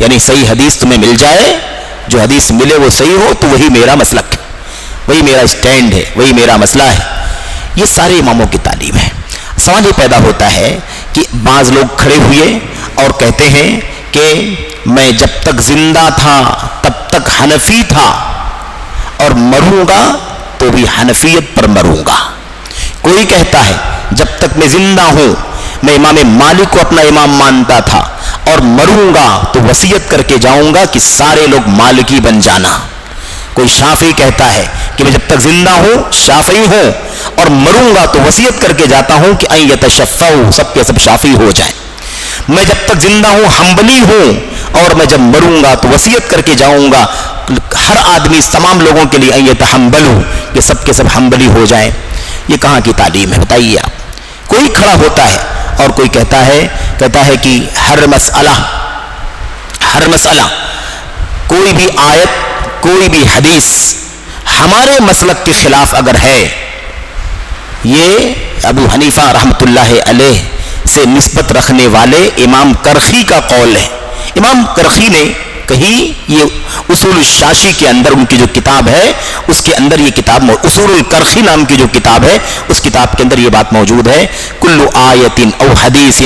یعنی صحیح حدیث تمہیں مل جائے، جو حدیث ملے وہ صحیح ہو، تو وہی میرا مسلک ہے، وہی میرا اسٹینڈ ہے، وہی میرا مسئلہ ہے. یہ سارے اماموں کی تعلیم ہے. سوال یہ پیدا ہوتا ہے کہ بعض لوگ کھڑے ہوئے اور کہتے ہیں کہ میں جب تک زندہ تھا تب تک حنفی تھا اور مروں گا تو بھی حنفیت پر مروں گا. کوئی کہتا ہے جب تک میں زندہ ہوں میں امام مالک کو اپنا امام مانتا تھا اور مروں گا تو وصیت کر کے جاؤں گا کہ سارے لوگ مالکی بن جانا. کوئی شافعی کہتا ہے کہ میں جب تک زندہ ہوں شافعی ہوں اور مروں گا تو وصیت کر کے جاتا ہوں کہ ان یتشفعوا، سب کے سب شافعی ہو جائیں. میں جب تک زندہ ہوں حنبلی ہوں اور میں جب مروں گا تو وصیت کر کے جاؤں گا ہر آدمی، تمام لوگوں کے لیے ان یتحنبلوا، کہ سب کے سب حنبلی ہو جائیں. یہ کہاں کی تعلیم ہے بتائیے آپ؟ کوئی کھڑا ہوتا ہے اور کوئی کہتا ہے کہ ہر مسئلہ کوئی بھی آیت، کوئی بھی حدیث ہمارے مسلک کے خلاف اگر ہے، یہ ابو حنیفہ رحمۃ اللہ علیہ سے نسبت رکھنے والے امام کرخی کا قول ہے. امام کرخی نے کہیں، یہ اصول الشاشی کے اندر ان کی جو کتاب ہے اس کے اندر یہ کتاب، اصول الکرخی نام کی جو کتاب ہے اس کتاب کے اندر یہ بات موجود ہے، کل آیت او حدیث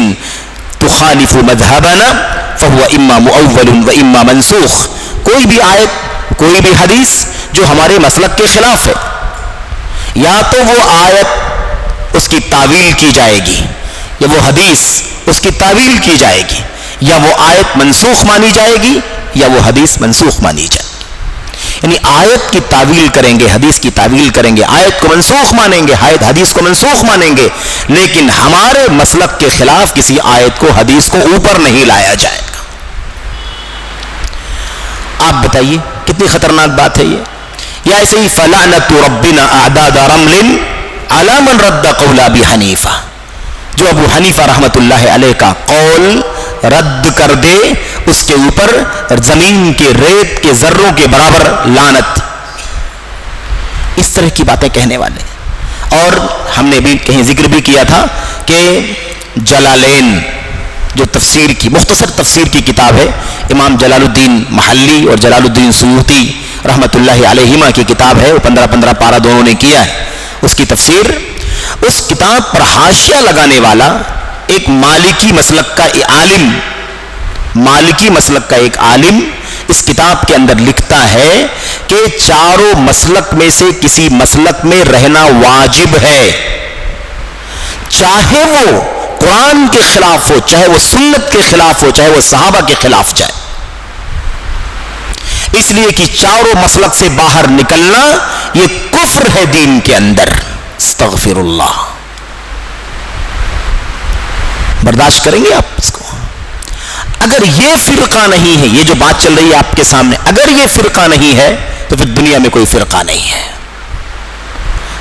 تخالف مذہبنا فهو اما مؤول و اما منسوخ. کوئی بھی آیت، کوئی بھی حدیث جو ہمارے مسلک کے خلاف ہے، یا تو وہ آیت اس کی تعویل کی جائے گی، یا وہ حدیث اس کی تعویل کی جائے گی، یا وہ آیت منسوخ مانی جائے گی یا وہ حدیث منسوخ مانی جائے گی۔ یعنی آیت کی تعویل کریں گے، حدیث کی تعویل کریں گے، آیت کو منسوخ مانیں گے، حدیث کو منسوخ مانیں گے، لیکن ہمارے مسلک کے خلاف کسی آیت کو، حدیث کو اوپر نہیں لایا جائے گا۔ آپ بتائیے کتنی خطرناک بات ہے یہ؟ یا ایسے ہی فلعنت ربنا اعداد رمل علی من رد قول ابی حنیفہ، جو ابو حنیفہ رحمت اللہ علیہ کا قول رد کر دے اس کے اوپر زمین کے ریت کے ذروں کے برابر لعنت۔ اس طرح کی باتیں کہنے والے۔ اور ہم نے بھی کہیں ذکر بھی کیا تھا کہ جلالین جو تفسیر کی مختصر تفسیر کی کتاب ہے، امام جلال الدین محلی اور جلال الدین سیوطی رحمت اللہ علیہما کی کتاب ہے، وہ 15 پارہ دونوں نے کیا ہے اس کی تفسیر۔ اس کتاب پر حاشیہ لگانے والا ایک مالکی مسلک کا ایک عالم اس کتاب کے اندر لکھتا ہے کہ چاروں مسلک میں سے کسی مسلک میں رہنا واجب ہے، چاہے وہ قرآن کے خلاف ہو، چاہے وہ سنت کے خلاف ہو، چاہے وہ صحابہ کے خلاف جائے، اس لیے کہ چاروں مسلک سے باہر نکلنا یہ کفر ہے دین کے اندر۔ استغفر اللہ۔ برداشت کریں گے آپ اس کو؟ اگر یہ فرقہ نہیں ہے، یہ جو بات چل رہی ہے آپ کے سامنے، اگر یہ فرقہ نہیں ہے تو پھر دنیا میں کوئی فرقہ نہیں ہے۔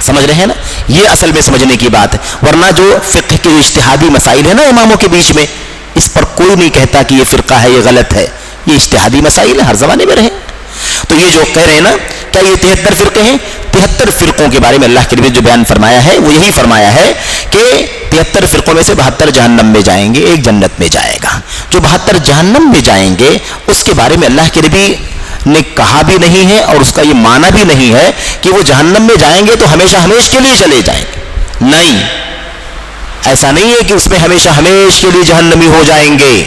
سمجھ رہے ہیں نا؟ یہ اصل میں سمجھنے کی بات ہے۔ ورنہ جو فقہ کے اجتہادی مسائل ہیں نا اماموں کے بیچ میں، اس پر کوئی نہیں کہتا کہ یہ فرقہ ہے، یہ غلط ہے، یہ اجتہادی مسائل ہیں، ہر زمانے میں رہے۔ تو یہ جو کہہ رہے ہیں نا کیا یہ 73 فرقے ہیں؟ 73 فرقوں کے بارے میں اللہ کے نبی جو بیان فرمایا ہے وہ یہی فرمایا ہے کہ 73 فرقوں میں سے 72 جہنم میں جائیں گے، ایک جنت میں جائے گا۔ جو 72 جہنم میں جائیں گے اس کے بارے میں اللہ کے نبی نے کہا بھی نہیں ہے اور اس کا یہ معنی بھی نہیں ہے کہ وہ جہنم میں جائیں گے تو ہمیشہ ہمیش کے لیے چلے جائیں گے۔ نہیں، ایسا نہیں ہے کہ اس میں ہمیشہ ہمیش کے لیے جہنمی ہو جائیں گے۔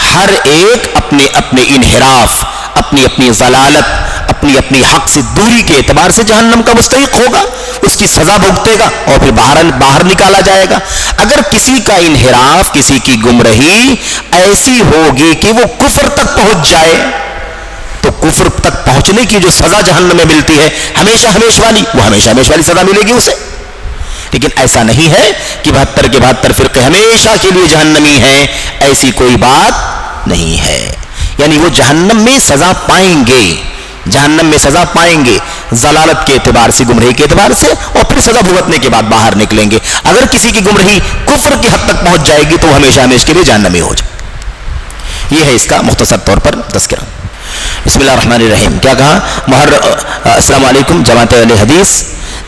ہر ایک اپنے اپنے انحراف، اپنی اپنی ضلالت، اپنی اپنی حق سے دوری کے اعتبار سے جہنم کا مستحق ہوگا، اس کی سزا بھگتے گا اور پھر باہر نکالا جائے گا۔ اگر کسی کا انحراف، کسی کی گمراہی ایسی ہوگی کہ وہ کفر تک پہنچ جائے تو کفر تک پہنچنے کی جو سزا جہنم میں ملتی ہے ہمیشہ ہمیش والی، وہ ہمیشہ ہمیش والی سزا ملے گی اسے۔ لیکن ایسا نہیں ہے کہ 72 کے 72 فرقے ہمیشہ کے لیے جہنمی ہیں، ایسی کوئی بات نہیں ہے۔ یعنی وہ جہنم میں سزا پائیں گے، جہنم میں سزا پائیں گے ضلالت کے اعتبار سے، گمراہی کے اعتبار سے، اور پھر سزا بھگتنے کے بعد باہر نکلیں گے۔ اگر کسی کی گمراہی کفر کی حد تک پہنچ جائے گی تو ہمیشہ ہمیش کے لیے جہنمی ہو جائے۔ یہ ہے اس کا مختصر طور پر تذکرہ۔ بسم اللہ الرحمن الرحیم۔ کیا کہا؟ السلام علیکم جماعت اہل حدیث،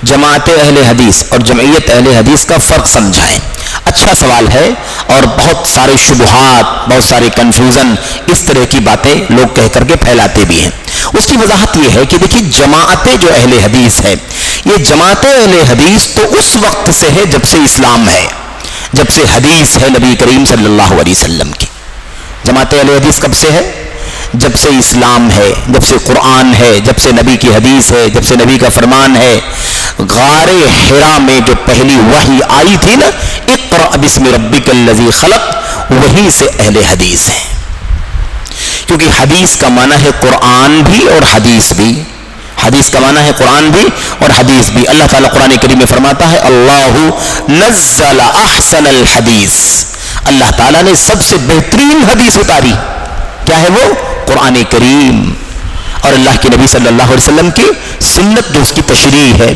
جماعت اہل حدیث اور جمعیت اہل حدیث کا فرق سمجھائیں۔ اچھا سوال ہے، اور بہت سارے شبہات، بہت سارے کنفیوژن، اس طرح کی باتیں لوگ کہہ کر کے پھیلاتے بھی ہیں۔ اس کی وضاحت یہ ہے کہ دیکھیے جماعت جو اہل حدیث ہے، یہ جماعت اہل حدیث تو اس وقت سے ہے جب سے اسلام ہے، جب سے حدیث ہے نبی کریم صلی اللہ علیہ وسلم کی۔ جماعت اہل حدیث کب سے ہے؟ جب سے اسلام ہے، جب سے قرآن ہے، جب سے نبی کی حدیث ہے، جب سے نبی کا فرمان ہے۔ غار حرا میں جو پہلی وحی آئی تھی نا، اقرأ بسم ربک الذی خلق، وہیں سے اہل حدیث ہے۔ کیونکہ حدیث کا معنی ہے قرآن بھی اور حدیث بھی، حدیث کا معنی ہے قرآن بھی اور حدیث بھی۔ اللہ تعالیٰ قرآن کریم میں فرماتا ہے اللہ نزل احسن الحدیث، اللہ تعالیٰ نے سب سے بہترین حدیث اتاری۔ کیا ہے وہ؟ قرآن کریم اور اللہ کے نبی صلی اللہ علیہ وسلم کی سنت جو اس کی تشریح ہے۔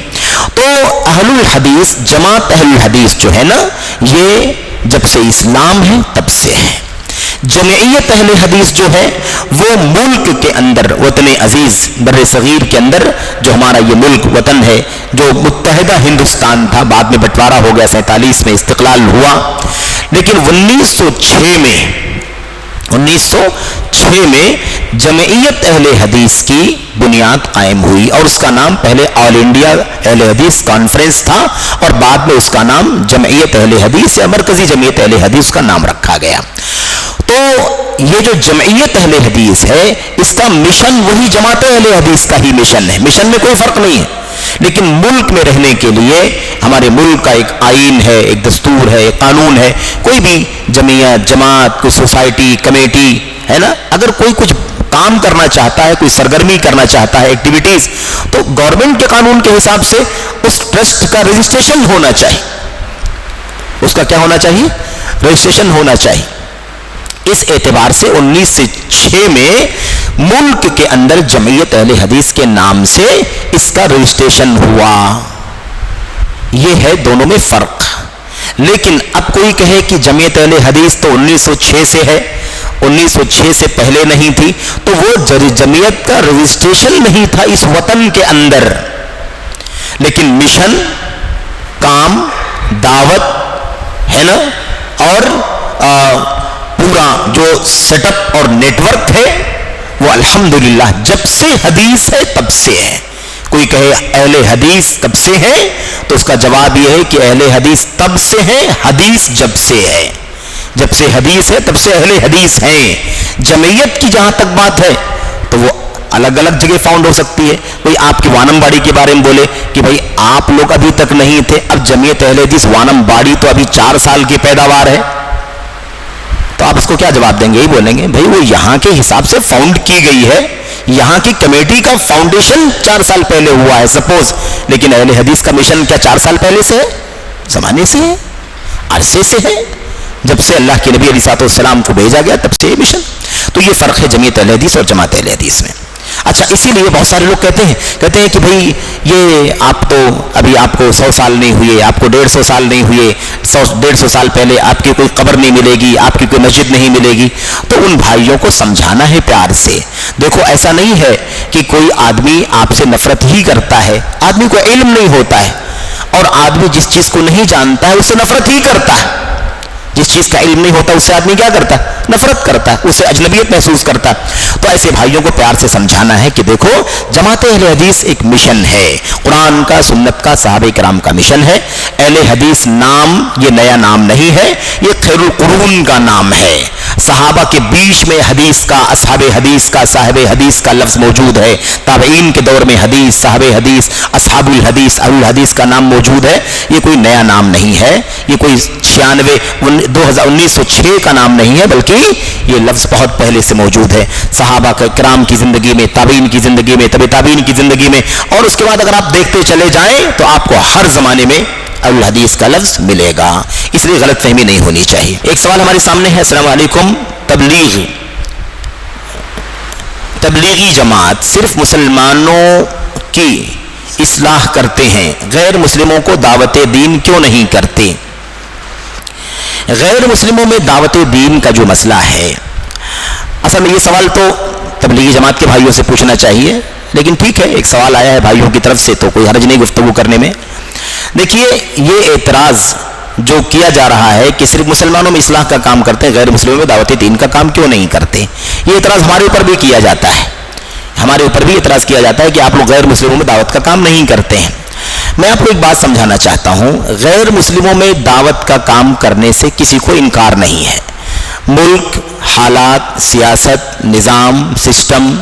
تو اہل الحدیث، جماعت اہل الحدیث جو ہے نا، یہ جب سے اسلام ہے تب سے ہے۔ جمعیت اہل حدیث جو ہے وہ ملک کے اندر، وطن عزیز بر صغیر کے اندر جو ہمارا یہ ملک وطن ہے، جو متحدہ ہندوستان تھا، بعد میں بٹوارا ہو گیا، 47 میں استقلال ہوا، لیکن 1906 میں جمعیت اہل حدیث کی بنیاد قائم ہوئی، اور اس کا نام پہلے آل انڈیا اہل حدیث کانفرنس تھا، اور بعد میں اس کا نام جمعیت اہل حدیث یا مرکزی جمعیت اہل حدیث کا نام رکھا گیا۔ تو یہ جو جمعیت اہل حدیث ہے، اس کا مشن وہی جماعت اہل حدیث کا ہی مشن ہے، مشن میں کوئی فرق نہیں ہے۔ لیکن ملک میں رہنے کے لیے ہمارے ملک کا ایک آئین ہے، ایک دستور ہے، ایک قانون ہے. کوئی بھی جمعیت، جماعت، کوئی سوسائٹی، کمیٹی ہے نا، اگر کوئی کچھ کام کرنا چاہتا ہے، کوئی سرگرمی کرنا چاہتا ہے، ایکٹیویٹیز، تو گورنمنٹ کے قانون کے حساب سے اس ٹرسٹ کا رجسٹریشن ہونا چاہیے. اس کا کیا ہونا چاہیے؟ رجسٹریشن ہونا چاہیے. اس اعتبار سے 1906 میں ملک کے اندر جمعیت اہل حدیث کے نام سے اس کا رجسٹریشن ہوا. یہ ہے دونوں میں فرق. لیکن اب کوئی کہے کہ جمعیت اہل حدیث تو 1906 سے ہے، 1906 سے پہلے نہیں تھی، تو وہ جمعیت کا رجسٹریشن نہیں تھا اس وطن کے اندر، لیکن مشن، کام، دعوت ہے نا، اور پورا جو سیٹ اپ اور نیٹ ورک ہے وہ الحمدللہ جب سے حدیث ہے تب سے ہے. کوئی کہے اہل حدیث کب سے ہے، تو اس کا جواب یہ ہے کہ اہل حدیث تب سے ہے، حدیث جب سے ہے. جب سے حدیث ہے تب سے اہل حدیث ہیں. جمعیت کی جہاں تک بات ہے تو وہ الگ الگ جگہ فاؤنڈ ہو سکتی ہے. کوئی آپ کی وانم باڑی کے بارے میں بولے کہ بھائی آپ لوگ ابھی تک نہیں تھے، اب جمعیت اہل حدیث وانم باڑی تو ابھی 4 سال کی پیداوار ہے، تو آپ اس کو کیا جواب دیں گے؟ یہی بولیں گے بھائی وہ یہاں کے حساب سے فاؤنڈ کی گئی ہے، یہاں کی کمیٹی کا فاؤنڈیشن 4 سال پہلے ہوا ہے سپوز، لیکن اہل حدیث کا مشن کیا 4 سال پہلے سے ہے؟ زمانے سے ہے، عرصے سے ہے، جب سے اللہ کے نبی علیہ السلام کو بھیجا گیا تب سے یہ مشن. تو یہ فرق ہے جمعیت اہل حدیث اور جماعت اہل حدیث میں. اچھا، اسی لیے بہت سارے لوگ کہتے ہیں کہ بھائی یہ آپ تو ابھی آپ کو 100 سال نہیں ہوئے، آپ کو 150 سال نہیں ہوئے، 100-150 سال پہلے آپ کی کوئی قبر نہیں ملے گی، آپ کی کوئی مسجد نہیں ملے گی. تو ان بھائیوں کو سمجھانا ہے پیار سے. دیکھو ایسا نہیں ہے کہ کوئی آدمی آپ سے نفرت ہی کرتا ہے، آدمی کو علم نہیں ہوتا ہے، اور آدمی جس چیز کو نہیں جانتا ہے اس سے نفرت ہی کرتا ہے. جس چیز کا علم نہیں ہوتا اس سے آدمی کیا کرتا ہے؟ نفرت کرتا ہے، اسے اجنبیت محسوس کرتا ہے. تو ایسے بھائیوں کو پیار سے سمجھانا ہے کہ دیکھو جماعت اہل حدیث ایک مشن ہے، قرآن کا، سنت کا، صحابہ کرام کا مشن ہے. اہل حدیث نام یہ نیا نام نہیں ہے، یہ خیر القرون کا نام ہے. صحابہ کے بیچ میں حدیث کا، اصحاب حدیث کا، صاحب حدیث کا لفظ موجود ہے. تابعین کے دور میں حدیث، صحاب حدیث، اصحاب الحدیث، اہل الحدیث کا نام موجود ہے. یہ کوئی نیا نام نہیں ہے، یہ کوئی 1906 کا نام نہیں ہے، بلکہ یہ لفظ بہت پہلے سے موجود ہے. صحابہ کرام کی زندگی میں، تابعین کی زندگی میں، تبع تابعین کی زندگی میں، اور اس کے بعد اگر آپ دیکھتے چلے جائیں تو آپ کو ہر زمانے میں اہل الحدیث کا لفظ ملے گا. اس لیے غلط فہمی نہیں ہونی چاہیے. ایک سوال ہمارے سامنے ہے. السلام علیکم، تبلیغی جماعت صرف مسلمانوں کی اصلاح کرتے ہیں، غیر مسلموں کو دعوت دین کیوں نہیں کرتے؟ غیر مسلموں میں دعوت دین کا جو مسئلہ ہے، اصل میں یہ سوال تو تبلیغی جماعت کے بھائیوں سے پوچھنا چاہیے، لیکن ٹھیک ہے ایک سوال آیا ہے بھائیوں کی طرف سے تو کوئی حرج نہیں گفتگو کرنے میں. دیکھیے یہ اعتراض جو کیا جا رہا ہے کہ صرف مسلمانوں میں اصلاح کا کام کرتے ہیں، غیر مسلموں میں دعوت دین کا کام کیوں نہیں کرتے، یہ اعتراض ہمارے اوپر بھی کیا جاتا ہے. ہمارے اوپر بھی اعتراض کیا جاتا ہے کہ آپ لوگ غیر مسلموں میں دعوت کا کام نہیں کرتے ہیں. میں آپ کو ایک بات سمجھانا چاہتا ہوں، غیر مسلموں میں دعوت کا کام کرنے سے کسی کو انکار نہیں ہے. ملک، حالات، سیاست، نظام، سسٹم،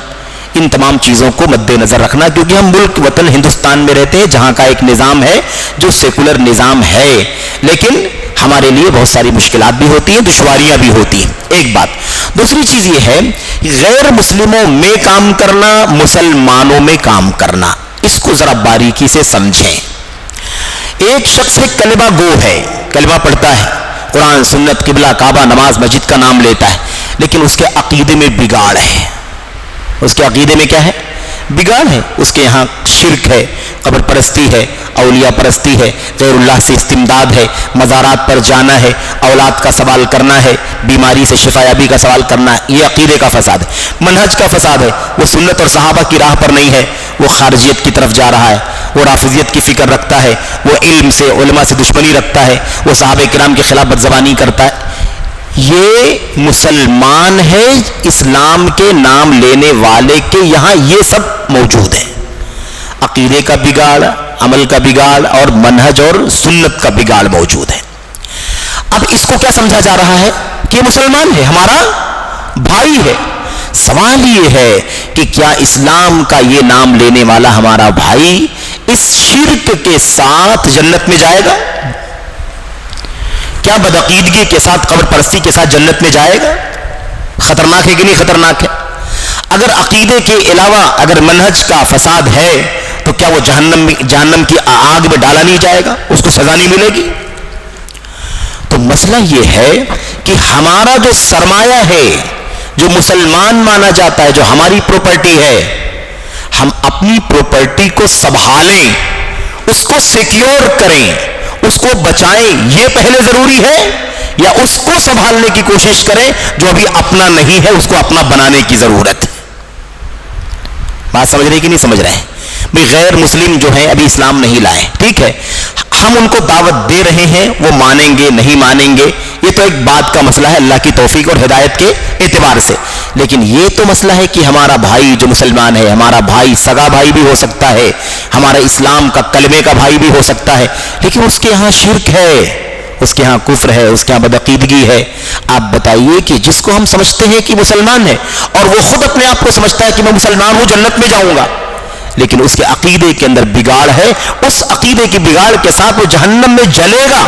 ان تمام چیزوں کو مد نظر رکھنا، کیونکہ ہم ملک وطن ہندوستان میں رہتے ہیں جہاں کا ایک نظام ہے جو سیکولر نظام ہے، لیکن ہمارے لیے بہت ساری مشکلات بھی ہوتی ہیں، دشواریاں بھی ہوتی ہیں. ایک بات. دوسری چیز یہ ہے غیر مسلموں میں کام کرنا، مسلمانوں میں کام کرنا، اس کو ذرا باریکی سے سمجھیں. ایک شخص کلمہ گو ہے، کلمہ پڑھتا ہے، قرآن، سنت، قبلہ، کعبہ، نماز، مسجد کا نام لیتا ہے، لیکن اس کے عقیدے میں بگاڑ ہے. اس کے عقیدے میں کیا ہے؟ بگاڑ ہے. اس کے یہاں شرک ہے، قبر پرستی ہے، اولیاء پرستی ہے، غیر اللہ سے استمداد ہے، مزارات پر جانا ہے، اولاد کا سوال کرنا ہے، بیماری سے شفا یابی کا سوال کرنا ہے. یہ عقیدے کا فساد ہے. منہج کا فساد ہے، وہ سنت اور صحابہ کی راہ پر نہیں ہے، وہ خارجیت کی طرف جا رہا ہے، وہ رافضیت کی فکر رکھتا ہے، وہ علم سے، علماء سے دشمنی رکھتا ہے، وہ صحابہ کرام کے خلاف بدزبانی کرتا ہے. یہ مسلمان ہے، اسلام کے نام لینے والے کے یہاں یہ سب موجود ہے. عقیدے کا بگاڑ، عمل کا بگاڑ اور منہج اور سنت کا بگاڑ موجود ہے. اب اس کو کیا سمجھا جا رہا ہے کہ مسلمان ہے، ہمارا بھائی ہے. سوال یہ ہے کہ کیا اسلام کا یہ نام لینے والا ہمارا بھائی اس شرک کے ساتھ جنت میں جائے گا؟ کیا بدعقیدگی کے ساتھ، قبر پرستی کے ساتھ جنت میں جائے گا؟ خطرناک ہے کہ نہیں خطرناک ہے؟ اگر عقیدے کے علاوہ اگر منہج کا فساد ہے تو کیا وہ جہنم کی آگ میں ڈالا نہیں جائے گا؟ اس کو سزا نہیں ملے گی؟ تو مسئلہ یہ ہے کہ ہمارا جو سرمایہ ہے، جو مسلمان مانا جاتا ہے، جو ہماری پراپرٹی ہے، ہم اپنی پراپرٹی کو سنبھالیں، اس کو سیکیور کریں، اس کو بچائیں، یہ پہلے ضروری ہے، یا اس کو سنبھالنے کی کوشش کریں جو ابھی اپنا نہیں ہے، اس کو اپنا بنانے کی ضرورت ہے؟ بات سمجھ رہے کہ نہیں سمجھ رہے ہیں؟ بھئی غیر مسلم جو ہیں ابھی اسلام نہیں لائے، ٹھیک ہے، ہم ان کو دعوت دے رہے ہیں، وہ مانیں گے نہیں مانیں گے یہ تو ایک بات کا مسئلہ ہے اللہ کی توفیق اور ہدایت کے اعتبار سے، لیکن یہ تو مسئلہ ہے کہ ہمارا بھائی جو مسلمان ہے، ہمارا بھائی سگا بھائی بھی ہو سکتا ہے، ہمارا اسلام کا کلمے کا بھائی بھی ہو سکتا ہے، لیکن اس کے ہاں شرک ہے، اس کے ہاں کفر ہے، اس کے ہاں بدعقیدگی ہے۔ آپ بتائیے کہ جس کو ہم سمجھتے ہیں کہ مسلمان ہے اور وہ خود اپنے آپ کو سمجھتا ہے کہ میں مسلمان ہوں، جنت میں جاؤں گا، لیکن اس کے عقیدے کے اندر بگاڑ ہے، اس عقیدے کی بگاڑ کے ساتھ وہ جہنم میں جلے گا۔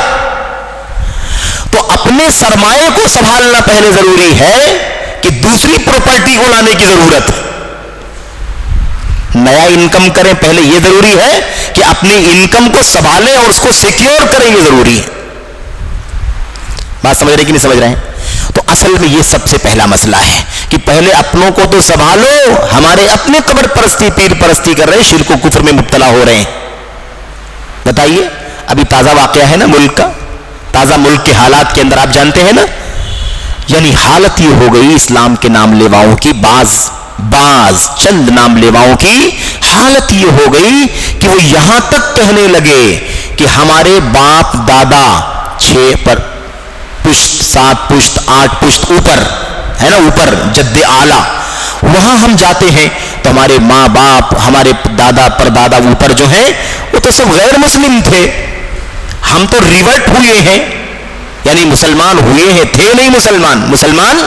تو اپنے سرمایے کو سنبھالنا پہلے ضروری ہے کہ دوسری پراپرٹی کو لانے کی ضرورت ہے۔ نیا انکم کریں پہلے یہ ضروری ہے کہ اپنی انکم کو سنبھالیں اور اس کو سیکیور کریں، یہ ضروری ہے۔ بات سمجھ رہے کہ نہیں سمجھ رہے ہیں؟ تو اصل میں یہ سب سے پہلا مسئلہ ہے کہ پہلے اپنوں کو تو سنبھالو، ہمارے اپنے قبر پرستی پیر پرستی کر رہے ہیں، شرک و کفر میں مبتلا ہو رہے ہیں۔ بتائیے ابھی تازہ واقعہ ہے نا ملک کا، تازہ ملک کے حالات کے اندر آپ جانتے ہیں نا، یعنی حالت یہ ہو گئی اسلام کے نام لیواؤں کی، بعض چند نام لیواؤں کی حالت یہ ہو گئی کہ وہ یہاں تک کہنے لگے کہ ہمارے باپ دادا 6 پشت 7 پشت 8 پشت اوپر ہے نا، اوپر جد اعلیٰ، وہاں ہم جاتے ہیں تو ہمارے ماں باپ، ہمارے دادا پردادا اوپر جو ہیں وہ تو سب غیر مسلم تھے، ہم تو ریورٹ ہوئے ہیں، یعنی مسلمان ہوئے ہیں، تھے نہیں مسلمان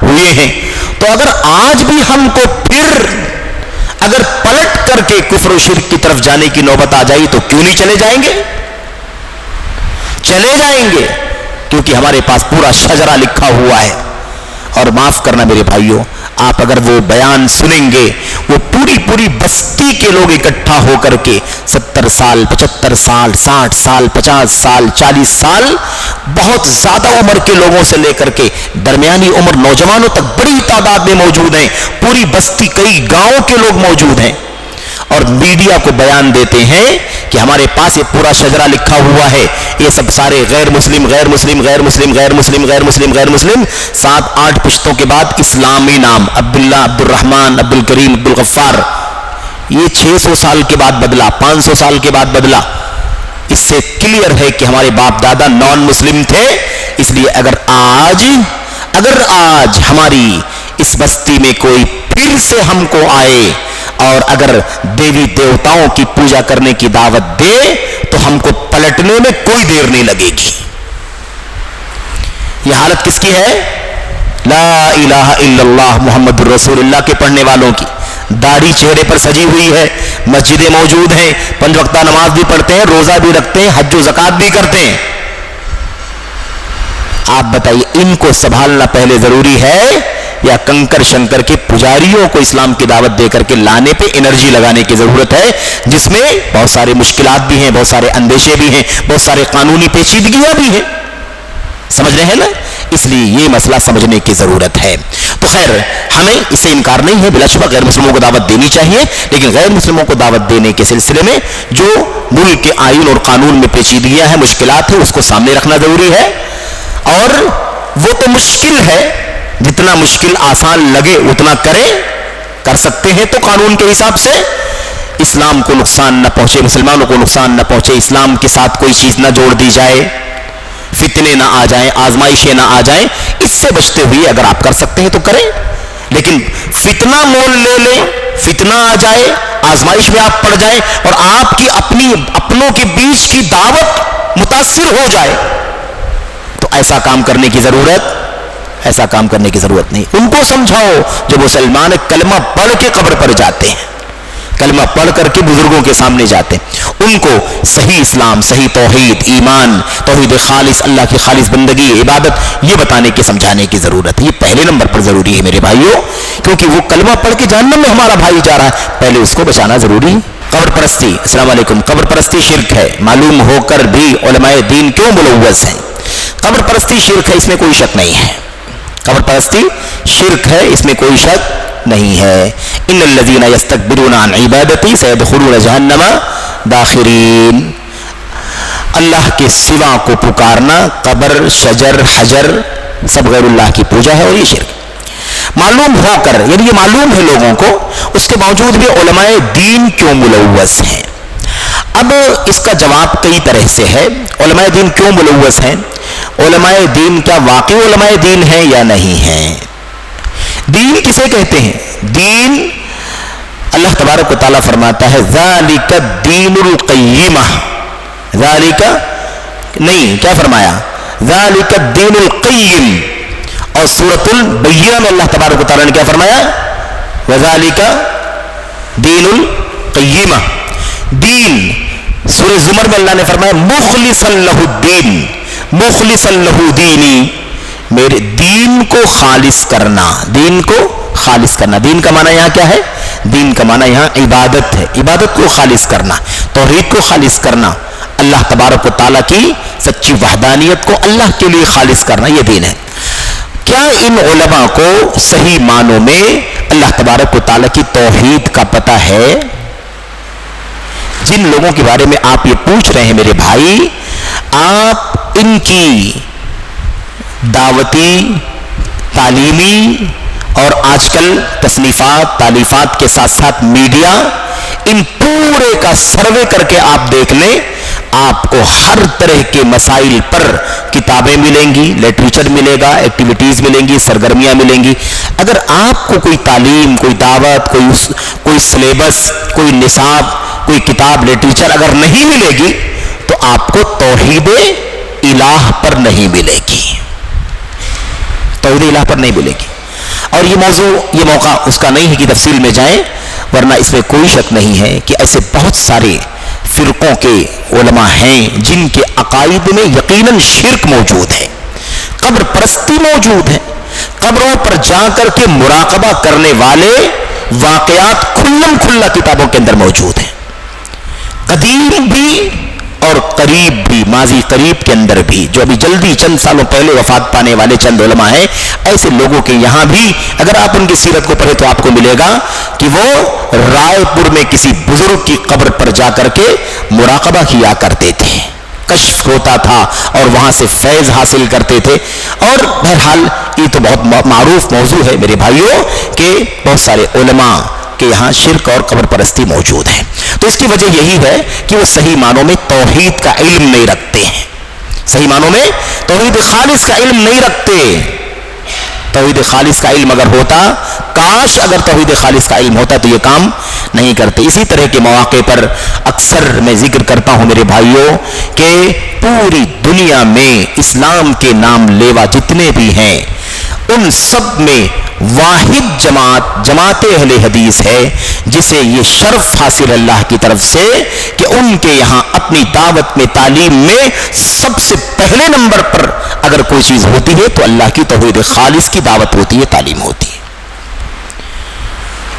ہوئے ہیں۔ تو اگر آج بھی ہم کو پھر اگر پلٹ کر کے کفر و شرک کی طرف جانے کی نوبت آ جائے تو کیوں نہیں چلے جائیں گے؟ چلے جائیں گے، کیونکہ ہمارے پاس پورا شجرہ لکھا ہوا ہے۔ اور معاف کرنا میرے بھائیوں، آپ اگر وہ بیان سنیں گے، وہ پوری بستی کے لوگ اکٹھا ہو کر کے 70 سال 75 سال 60 سال 50 سال 40 سال، بہت زیادہ عمر کے لوگوں سے لے کر کے درمیانی عمر نوجوانوں تک بڑی تعداد میں موجود ہیں، پوری بستی کئی گاؤں کے لوگ موجود ہیں، اور میڈیا کو بیان دیتے ہیں کہ ہمارے پاس یہ پورا شجرہ لکھا ہوا ہے، یہ سب سارے غیر مسلم 7-8 پشتوں کے بعد اسلامی نام عبداللہ، عبد الرحمن، عبد الکریم، عبد الغفار، یہ 600 سال کے بعد بدلا، 500 سال کے بعد بدلا۔ اس سے کلیئر ہے کہ ہمارے باپ دادا نان مسلم تھے۔ اس لیے اگر آج ہماری اس بستی میں کوئی پھر سے ہم کو آئے اور اگر دیوی دیوتاؤں کی پوجا کرنے کی دعوت دے تو ہم کو پلٹنے میں کوئی دیر نہیں لگے گی۔ یہ حالت کس کی ہے؟ لا الہ الا اللہ محمد الرسول اللہ کے پڑھنے والوں کی، داڑھی چہرے پر سجی ہوئی ہے، مسجدیں موجود ہیں، 5 وقتہ نماز بھی پڑھتے ہیں، روزہ بھی رکھتے ہیں، حج و زکات بھی کرتے ہیں۔ آپ بتائیے ان کو سنبھالنا پہلے ضروری ہے یا کنکر شنکر کے پجاریوں کو اسلام کی دعوت دے کر کے لانے پہ انرجی لگانے کی ضرورت ہے، جس میں بہت سارے مشکلات بھی ہیں، بہت سارے اندیشے بھی ہیں، بہت سارے قانونی پیچیدگیاں بھی ہیں؟ سمجھ رہے ہیں نا؟ اس لیے یہ مسئلہ سمجھنے کی ضرورت ہے۔ تو خیر ہمیں اس سے انکار نہیں ہے، بلا شبہ غیر مسلموں کو دعوت دینی چاہیے، لیکن غیر مسلموں کو دعوت دینے کے سلسلے میں جو ملک کے آئین اور قانون میں پیچیدگیاں ہیں، مشکلات ہیں، اس کو سامنے رکھنا ضروری ہے۔ اور وہ تو مشکل ہے، جتنا مشکل آسان لگے اتنا کر سکتے ہیں تو قانون کے حساب سے اسلام کو نقصان نہ پہنچے، مسلمانوں کو نقصان نہ پہنچے، اسلام کے ساتھ کوئی چیز نہ جوڑ دی جائے، فتنے نہ آ جائیں، آزمائشیں نہ آ جائیں، اس سے بچتے ہوئے اگر آپ کر سکتے ہیں تو کریں۔ لیکن فتنہ مول لے لیں، فتنہ آ جائے، آزمائش میں آپ پڑ جائیں اور آپ کی اپنوں کے بیچ کی دعوت متاثر ہو جائے تو ایسا کام کرنے کی ضرورت نہیں۔ ان کو سمجھاؤ جو مسلمان کلمہ پڑھ کے قبر پر جاتے ہیں، کلمہ پڑھ کر کے بزرگوں کے سامنے جاتے ہیں، ان کو صحیح اسلام، صحیح توحید، ایمان، توحید خالص، اللہ کی خالص بندگی، عبادت، یہ بتانے کے سمجھانے کی ضرورت ہے۔ یہ پہلے نمبر پر ضروری ہے میرے بھائیوں، کیونکہ وہ کلمہ پڑھ کے جہنم میں ہمارا بھائی جا رہا ہے، پہلے اس کو بچانا ضروری ہے۔ قبر پرستی، السلام علیکم، قبر پرستی شرک ہے، معلوم ہو کر بھی علماء دین کیوں ملوث ہیں؟ قبر پرستی شرک ہے، اس میں کوئی شک نہیں ہے، قبر پرستی شرک ہے، اس میں کوئی شک نہیں ہے۔ ان الذین یستکبرون عن عبادتی سیدخلون جہنم داخرین، اللہ کے سوا کو پکارنا، قبر، شجر، حجر، سب غیر اللہ کی پوجا ہے اور یہ شرک۔ معلوم ہو کر، یعنی یہ معلوم ہے لوگوں کو، اس کے باوجود بھی علماء دین کیوں ملوث ہیں؟ اب اس کا جواب کئی طرح سے ہے۔ علماء دین کیوں ملوث ہیں؟ علماء دین کیا واقعی علماء دین ہیں یا نہیں ہیں؟ دین کسے کہتے ہیں؟ دین، اللہ تبارک و تعالیٰ فرماتا ہے ذالک الدین القیمہ، ذالک نہیں، کیا فرمایا؟ ذالک الدین القیم۔ اور سورۃ البینہ میں اللہ تبارک و تعالیٰ نے کیا فرمایا؟ وذالک دین القیمہ۔ دین، سورہ زمر میں اللہ نے فرمایا مخلصا لہ الدین، مخلصا لہ دینی، میرے دین کو خالص کرنا، دین کو خالص کرنا۔ دین کا معنی یہاں کیا ہے؟ دین کا معنی یہاں عبادت ہے، عبادت کو خالص کرنا، توحید کو خالص کرنا، اللہ تبارک و تعالیٰ کی سچی وحدانیت کو اللہ کے لیے خالص کرنا، یہ دین ہے۔ کیا ان علماء کو صحیح معنوں میں اللہ تبارک و تعالیٰ کی توحید کا پتہ ہے؟ جن لوگوں کے بارے میں آپ یہ پوچھ رہے ہیں میرے بھائی، آپ ان کی دعوتی، تعلیمی اور آج کل تصنیفات، تالیفات کے ساتھ ساتھ میڈیا، ان پورے کا سروے کر کے آپ دیکھ لیں، آپ کو ہر طرح کے مسائل پر کتابیں ملیں گی، لٹریچر ملے گا، ایکٹیویٹیز ملیں گی، سرگرمیاں ملیں گی۔ اگر آپ کو کوئی تعلیم، کوئی دعوت، کوئی سلیبس، کوئی نصاب، کوئی کتاب، لٹریچر اگر نہیں ملے گی تو آپ کو توحید الہ پر نہیں ملے گی، توحید الہ پر نہیں ملے گی۔ اور یہ موضوع، یہ موقع اس کا نہیں ہے کہ تفصیل میں جائیں، ورنہ اس میں کوئی شک نہیں ہے کہ ایسے بہت سارے فرقوں کے علماء ہیں جن کے عقائد میں یقیناً شرک موجود ہے، قبر پرستی موجود ہے، قبروں پر جا کر کے مراقبہ کرنے والے واقعات کھلم کھلا کتابوں کے اندر موجود ہیں، قدیم بھی اور قریب بھی، ماضی قریب کے اندر بھی، جو ابھی جلدی چند سالوں پہلے وفات پانے والے چند علماء ہیں، ایسے لوگوں کے یہاں بھی اگر آپ ان کی سیرت کو پڑھیں تو آپ کو ملے گا کہ وہ رائے پور میں کسی بزرگ کی قبر پر جا کر کے مراقبہ کیا کرتے تھے، کشف ہوتا تھا اور وہاں سے فیض حاصل کرتے تھے۔ اور بہرحال یہ تو بہت معروف موضوع ہے میرے بھائیوں کہ بہت سارے علماء کہ یہاں شرک اور قبر پرستی موجود ہے۔ تو اس کی وجہ یہی ہے کہ وہ صحیح معنوں میں توحید کا علم نہیں رکھتے ہیں، صحیح معنوں میں توحید خالص کا علم نہیں رکھتے۔ توحید خالص کا علم اگر ہوتا، کاش اگر توحید خالص کا علم ہوتا تو یہ کام نہیں کرتے۔ اسی طرح کے مواقع پر اکثر میں ذکر کرتا ہوں میرے بھائیوں کہ پوری دنیا میں اسلام کے نام لیوا جتنے بھی ہیں ان سب میں واحد جماعت اہل حدیث ہے جسے یہ شرف حاصل اللہ کی طرف سے کہ ان کے یہاں اپنی دعوت میں، تعلیم میں سب سے پہلے نمبر پر اگر کوئی چیز ہوتی ہے تو اللہ کی توحید خالص کی دعوت ہوتی ہے، تعلیم ہوتی ہے۔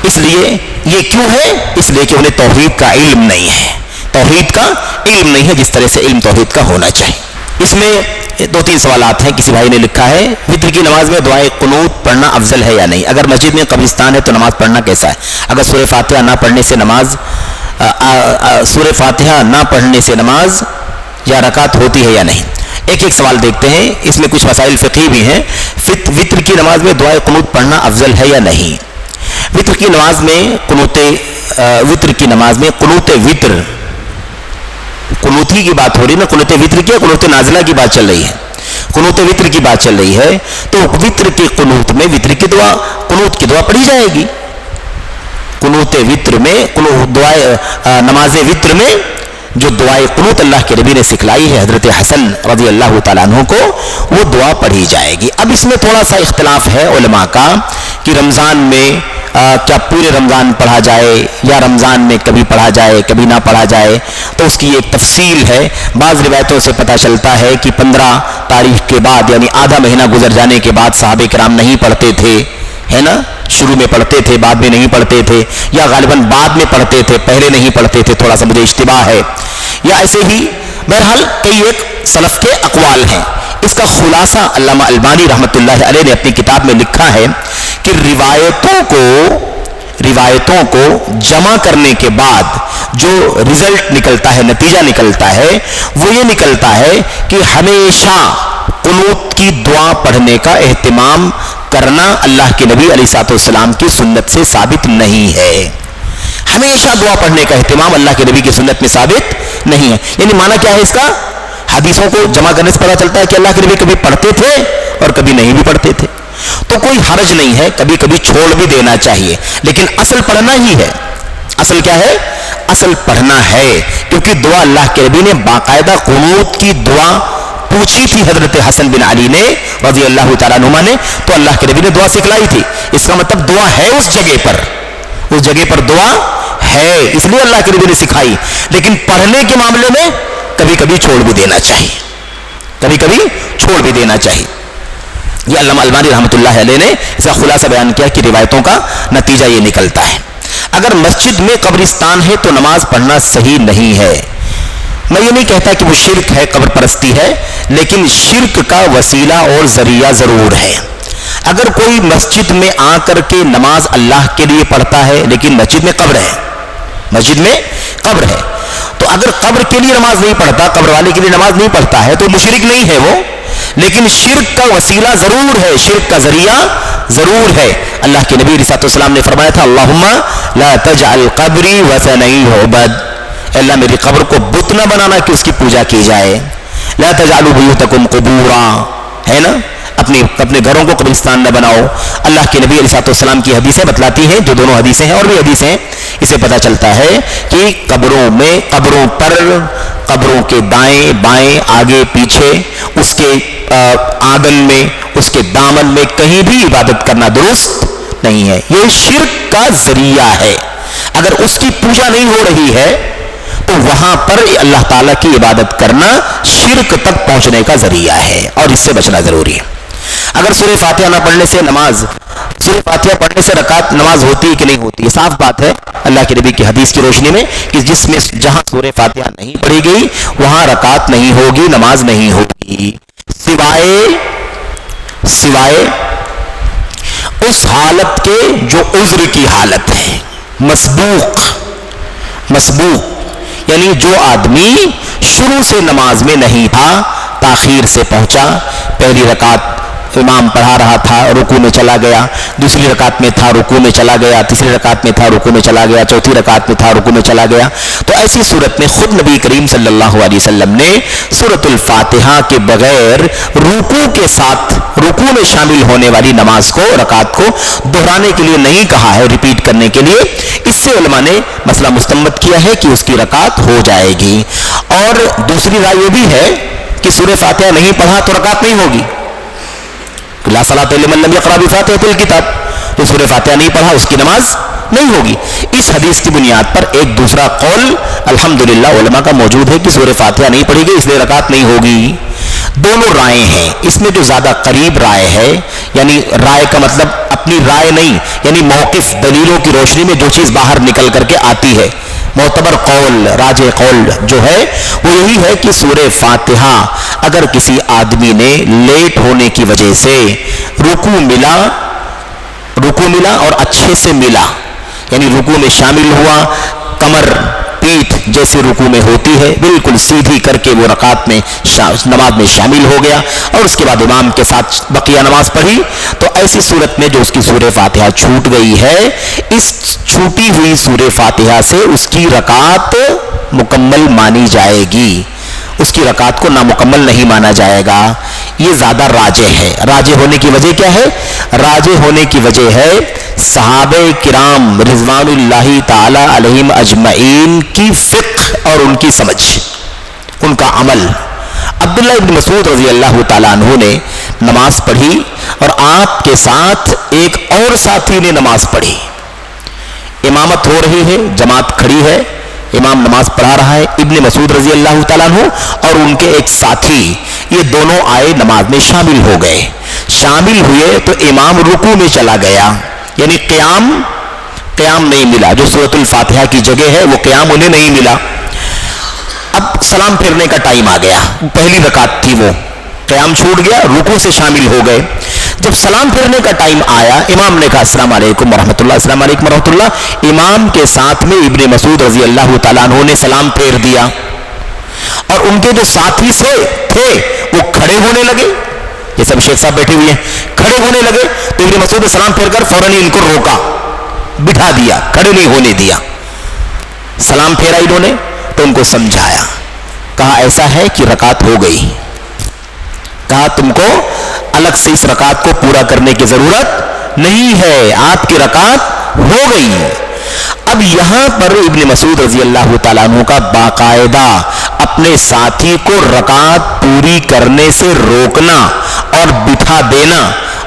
اس لیے یہ کیوں ہے؟ اس لیے کہ انہیں توحید کا علم نہیں ہے، توحید کا علم نہیں ہے جس طرح سے علم توحید کا ہونا چاہیے۔ اس میں دو تین سوالات ہیں۔ کسی بھائی نے لکھا ہے وتر کی نماز میں دعائے قنوت پڑھنا افضل ہے یا نہیں؟ اگر مسجد میں قبرستان ہے تو نماز پڑھنا کیسا ہے؟ اگر سورہ فاتحہ نہ پڑھنے سے نماز یا رکعت ہوتی ہے یا نہیں؟ ایک ایک سوال دیکھتے ہیں، اس میں کچھ مسائل فقہی بھی ہیں۔ وتر کی نماز میں دعائے قنوت پڑھنا افضل ہے یا نہیں؟ وتر کی نماز میں قنوت ہی کی بات ہو رہی ہے نا، قنوت وتر کی، قنوت نازلہ کی بات چل رہی ہے، قنوت وتر کی بات چل رہی ہے، تو وتر کی قنوت میں وتر کی دعا، قنوت کی دعا پڑھی جائے گی۔ قنوت وتر میں، نماز وتر میں جو دعائے قنوت اللہ کے نبی نے سکھلائی ہے حضرت حسن رضی اللہ تعالیٰ عنہ کو، وہ دعا پڑھی جائے گی۔ اب اس میں تھوڑا سا اختلاف ہے علماء کا کہ رمضان میں کیا پورے رمضان پڑھا جائے یا رمضان میں کبھی پڑھا جائے کبھی نہ پڑھا جائے، تو اس کی ایک تفصیل ہے۔ بعض روایتوں سے پتہ چلتا ہے کہ 15 تاریخ کے بعد یعنی آدھا مہینہ گزر جانے کے بعد صحابہ کرام نہیں پڑھتے تھے، ہے نا، شروع میں پڑھتے تھے بعد میں نہیں پڑھتے تھے، یا غالباً بعد میں پڑھتے تھے پہلے نہیں پڑھتے تھے، تھوڑا سا مجھے اشتباہ ہے، یا ایسے ہی بہرحال کئی ایک سلف کے اقوال ہیں۔ اس کا خلاصہ علامہ البانی رحمۃ اللہ علیہ نے اپنی کتاب میں لکھا ہے کہ روایتوں کو جمع کرنے کے بعد جو رزلٹ نکلتا ہے، نتیجہ نکلتا ہے، وہ یہ نکلتا ہے کہ ہمیشہ قنوت کی دعا پڑھنے کا اہتمام کرنا اللہ کے نبی علیہ الصلوۃ والسلام کی سنت سے ثابت نہیں ہے۔ ہمیشہ دعا پڑھنے کا اہتمام اللہ کے نبی کی سنت میں ثابت نہیں ہے۔ یعنی معنی کیا ہے اس کا؟ حدیثوں کو جمع کرنے سے پتہ چلتا ہے کہ اللہ کے نبی کبھی پڑھتے تھے اور کبھی نہیں بھی پڑھتے تھے، تو کوئی حرج نہیں ہے، کبھی کبھی چھوڑ بھی دینا چاہیے، لیکن اصل پڑھنا ہی ہے۔ اصل کیا ہے؟ اصل پڑھنا ہے، کیونکہ دعا اللہ کے نبی نے باقاعدہ قنوت کی دعا پوچھی تھی حضرت حسن بن علی نے رضی اللہ تعالیٰ عنہما نے، تو اللہ کے نبی نے دعا سکھلائی تھی۔ اس کا مطلب دعا ہے اس جگہ پر، اس جگہ پر دعا ہے، اس لیے اللہ کے نبی نے سکھائی، لیکن پڑھنے کے معاملے میں کبھی کبھی چھوڑ بھی دینا چاہیے، کبھی کبھی چھوڑ بھی دینا چاہیے۔ یہ علامہ البانی رحمۃ اللہ علیہ نے اس کا خلاصہ بیان کیا کہ روایتوں کا نتیجہ یہ نکلتا ہے۔ اگر مسجد میں قبرستان ہے تو نماز پڑھنا صحیح نہیں ہے۔ میں یہ نہیں کہتا کہ وہ شرک ہے، قبر پرستی ہے، لیکن شرک کا وسیلہ اور ذریعہ ضرور ہے۔ اگر کوئی مسجد میں آ کر کے نماز اللہ کے لیے پڑھتا ہے لیکن مسجد میں قبر ہے، مسجد میں قبر ہے، تو اگر قبر کے لیے نماز نہیں پڑھتا، قبر والے کے لیے نماز نہیں پڑھتا ہے، تو مشرک نہیں ہے وہ، لیکن شرک کا وسیلہ ضرور ہے، شرک کا ذریعہ ضرور ہے۔ اللہ کے نبی علیہ السلام نے فرمایا تھا اللہم لا تجعل قبری وثنا یعبد، اللہ میری قبر کو بت نہ بنانا کہ اس کی پوجا کی جائے۔ لا تجعلوا بیوتکم قبورا، ہے نا، اپنے گھروں کو قبرستان نہ بناؤ۔ اللہ کے نبی علیہ السلام کی حدیثیں بتلاتی ہیں، جو دونوں حدیثیں ہیں اور بھی حدیثیں ہیں، اسے پتہ چلتا ہے کہ قبروں پر، قبروں کے دائیں بائیں آگے پیچھے، اس کے آنگن میں، اس کے دامن میں کہیں بھی عبادت کرنا درست نہیں ہے، یہ شرک کا ذریعہ ہے۔ اگر اس کی پوجا نہیں ہو رہی ہے تو وہاں پر اللہ تعالیٰ کی عبادت کرنا شرک تک پہنچنے کا ذریعہ ہے، اور اس سے بچنا ضروری ہے۔ اگر سورہ فاتحہ نہ پڑھنے سے سورہ فاتحہ پڑھنے سے رکعت نماز ہوتی ہے کہ نہیں ہوتی ہے؟ صاف بات ہے اللہ کے نبی کی حدیث کی روشنی میں کہ جہاں سورہ فاتحہ نہیں پڑھی گئی وہاں رکعت نہیں ہوگی، نماز نہیں ہوگی، سوائے اس حالت کے جو عذر کی حالت ہے، مسبوق یعنی جو آدمی شروع سے نماز میں نہیں تھا، تاخیر سے پہنچا، پہلی رکعت امام پڑھا رہا تھا، رکوع میں چلا گیا، دوسری رکعت میں تھا، رکوع میں چلا گیا، تیسری رکعت میں تھا، رکوع میں چلا گیا، چوتھی رکعت میں تھا، رکوع میں چلا گیا، تو ایسی صورت میں خود نبی کریم صلی اللہ علیہ وسلم نے سورۃ الفاتحہ کے بغیر رکوع میں شامل ہونے والی نماز کو، رکعت کو دہرانے کے لیے نہیں کہا ہے، ریپیٹ کرنے کے لیے۔ اس سے علماء نے مسئلہ مستنبط کیا ہے کہ اس کی رکعت ہو جائے گی۔ اور دوسری رائے یہ بھی ہے کہ سورہ فاتحہ نہیں پڑھا تو رکعت نہیں ہوگی، لا صلاۃ لمن لم یقرأ بفاتحۃ الکتاب، جو سورہ فاتحہ نہیں پڑھا اس کی نماز نہیں ہوگی۔ اس حدیث کی بنیاد پر ایک دوسرا قول الحمدللہ علماء کا موجود ہے کہ سورہ فاتحہ نہیں پڑھی گئی اس لیے رکعت نہیں ہوگی۔ دونوں رائے ہیں، اس میں جو زیادہ قریب رائے ہے، یعنی رائے کا مطلب اپنی رائے نہیں، یعنی موقف دلیلوں کی روشنی میں جو چیز باہر نکل کر کے آتی ہے، معتبر قول، راجح قول جو ہے وہ یہی ہے کہ سورہ فاتحہ اگر کسی آدمی نے لیٹ ہونے کی وجہ سے رکوع ملا اور اچھے سے ملا، یعنی رکوع میں شامل ہوا، کمر پیٹھ جیسے رکوع میں ہوتی ہے بالکل سیدھی کر کے وہ رکعت میں نماز میں شامل ہو گیا، اور اس کے بعد امام کے ساتھ بقیہ نماز پڑھی، تو ایسی صورت میں جو اس کی سورہ فاتحہ چھوٹ گئی ہے، اس چھوٹی ہوئی سورہ فاتحہ سے اس کی رکعت مکمل مانی جائے گی، اس کی رکعت کو نامکمل نہیں مانا جائے گا۔ یہ زیادہ راجح ہے۔ راجح ہونے کی وجہ کیا ہے؟ راجح ہونے کی وجہ ہے صحابہ کرام رضوان اللہ تعالی علیہم اجمعین کی فقہ اور ان کی سمجھ، ان کا عمل۔ عبداللہ ابن مسعود رضی اللہ تعالیٰ عنہ نے نماز پڑھی اور آپ کے ساتھ ایک اور ساتھی نے نماز پڑھی. امامت ہو رہی ہے, جماعت کھڑی ہے, امام نماز پڑھا رہا ہے, ابن مسعود رضی اللہ تعالیٰ عنہ اور ان کے ایک ساتھی, یہ دونوں آئے نماز میں شامل ہو گئے. شامل ہوئے تو امام رکوع میں چلا گیا, یعنی قیام نہیں ملا. جو سورۃ الفاتحہ کی جگہ ہے وہ قیام انہیں نہیں ملا. اب سلام پھیرنے کا ٹائم آ گیا, پہلی رکعت تھی وہ, قیام چھوٹ گیا, رکوع سے شامل ہو گئے. جب سلام پھیرنے کا ٹائم آیا, امام نے کہا السلام علیکم ورحمۃ اللہ, السلام علیکم ورحمۃ اللہ. امام کے ساتھ میں ابن مسعود رضی اللہ تعالیٰ عنہ نے سلام پھیر دیا, اور ان کے جو ساتھی تھے وہ کھڑے ہونے لگے, جیسے اب شیخ صاحب بیٹھے ہوئے ہیں, کھڑے ہونے لگے. تو ابن مسعود نے سلام پھیر کر فوراً ان کو روکا, بٹھا دیا, کھڑے نہیں ہونے دیا. سلام پھیرا انہوں نے تو ان کو سمجھایا, کہا ایسا ہے کہ رکعت ہو گئی, کہا تم کو الگ سے اس رکعت کو پورا کرنے کی ضرورت نہیں ہے, آپ کی رکعت ہو گئی. اب یہاں پر ابن مسعود رضی اللہ تعالیٰ عنہ کا باقاعدہ اپنے ساتھی کو رکعت پوری کرنے سے روکنا اور بٹھا دینا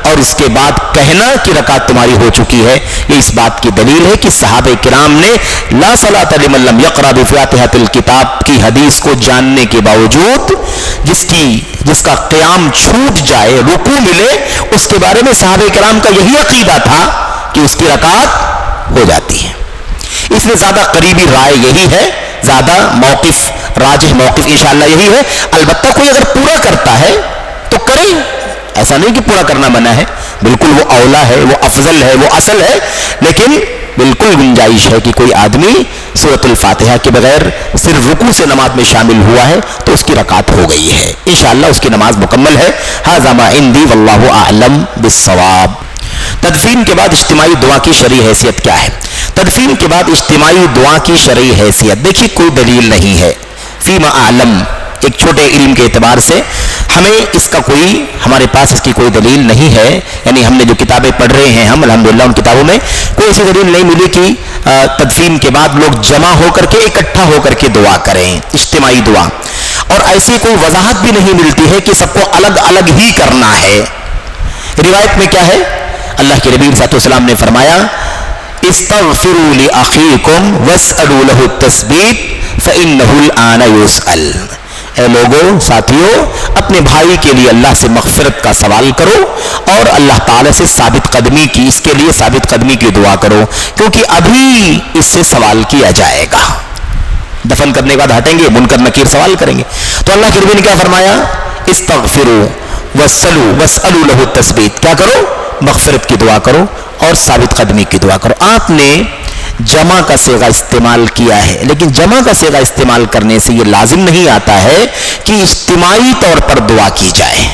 اور اس کے بعد کہنا کہ رکعت تمہاری ہو چکی ہے, یہ اس بات کی دلیل ہے کہ صحابہ کرام نے لا صلاۃ لمن لم یقرأ بفاتحۃ الکتاب کی حدیث کو جاننے کے باوجود جس کا قیام چھوٹ جائے, رکوع ملے, اس کے بارے میں صحابہ کرام کا یہی عقیدہ تھا کہ اس کی رکعت ہو جاتی ہے. اس میں زیادہ قریبی رائے یہی ہے, زیادہ راجح موقف انشاءاللہ یہی ہے. البتہ کوئی اگر پورا کرتا ہے تو کرے, ایسا نہیں کہ پورا کرنا منع ہے, بالکل وہ اولا ہے, وہ افضل ہے, وہ اصل ہے, لیکن بالکل گنجائش ہے کہ کوئی آدمی سورۃ الفاتحہ کے بغیر صرف رکوع سے نماز میں شامل ہوا ہے تو اس کی رکعت ہو گئی ہے, انشاءاللہ اس کی نماز مکمل ہے. ھذا ما عندی واللہ اعلم بالصواب. تدفین کے بعد اجتماعی دعا کی شرعی حیثیت کیا ہے؟ تدفین کے بعد اجتماعی دعا کی شرعی حیثیت, دیکھیے کوئی دلیل نہیں ہے. فیما اعلم, ایک چھوٹے علم کے اعتبار سے ہمارے پاس اس کی کوئی دلیل نہیں ہے. یعنی ہم نے جو کتابیں پڑھ رہے ہیں ہم الحمدللہ ان کتابوں میں کوئی ایسی دلیل نہیں ملی کہ تدفین کے بعد لوگ جمع ہو کر کے اکٹھا ہو کر کے دعا کریں, اجتماعی دعا. اور ایسی کوئی وضاحت بھی نہیں ملتی ہے کہ سب کو الگ الگ ہی کرنا ہے. روایت میں کیا ہے؟ اللہ کے نبی صلی اللہ علیہ وسلم نے فرمایا استغفروا لاخیکم واسألوا له التثبیت فإنه الآن يسأل. اے لوگوں, ساتھیوں, اپنے بھائی کے لیے اللہ سے مغفرت کا سوال کرو اور اللہ تعالی سے ثابت قدمی کی, اس کے لیے ثابت قدمی کی دعا کرو, کیونکہ ابھی اس سے سوال کیا جائے گا. دفن کرنے کے بعد ہٹیں گے, منکر نکیر سوال کریں گے. تو اللہ کے نبی نے کیا فرمایا؟ استغفروا واسألوا له التثبیت. کیا کرو؟ مغفرت کی دعا کرو اور ثابت قدمی کی دعا کرو. آپ نے جمع کا صیغہ استعمال کیا ہے, لیکن جمع کا صیغہ استعمال کرنے سے یہ لازم نہیں آتا ہے کہ اجتماعی طور پر دعا کی جائے.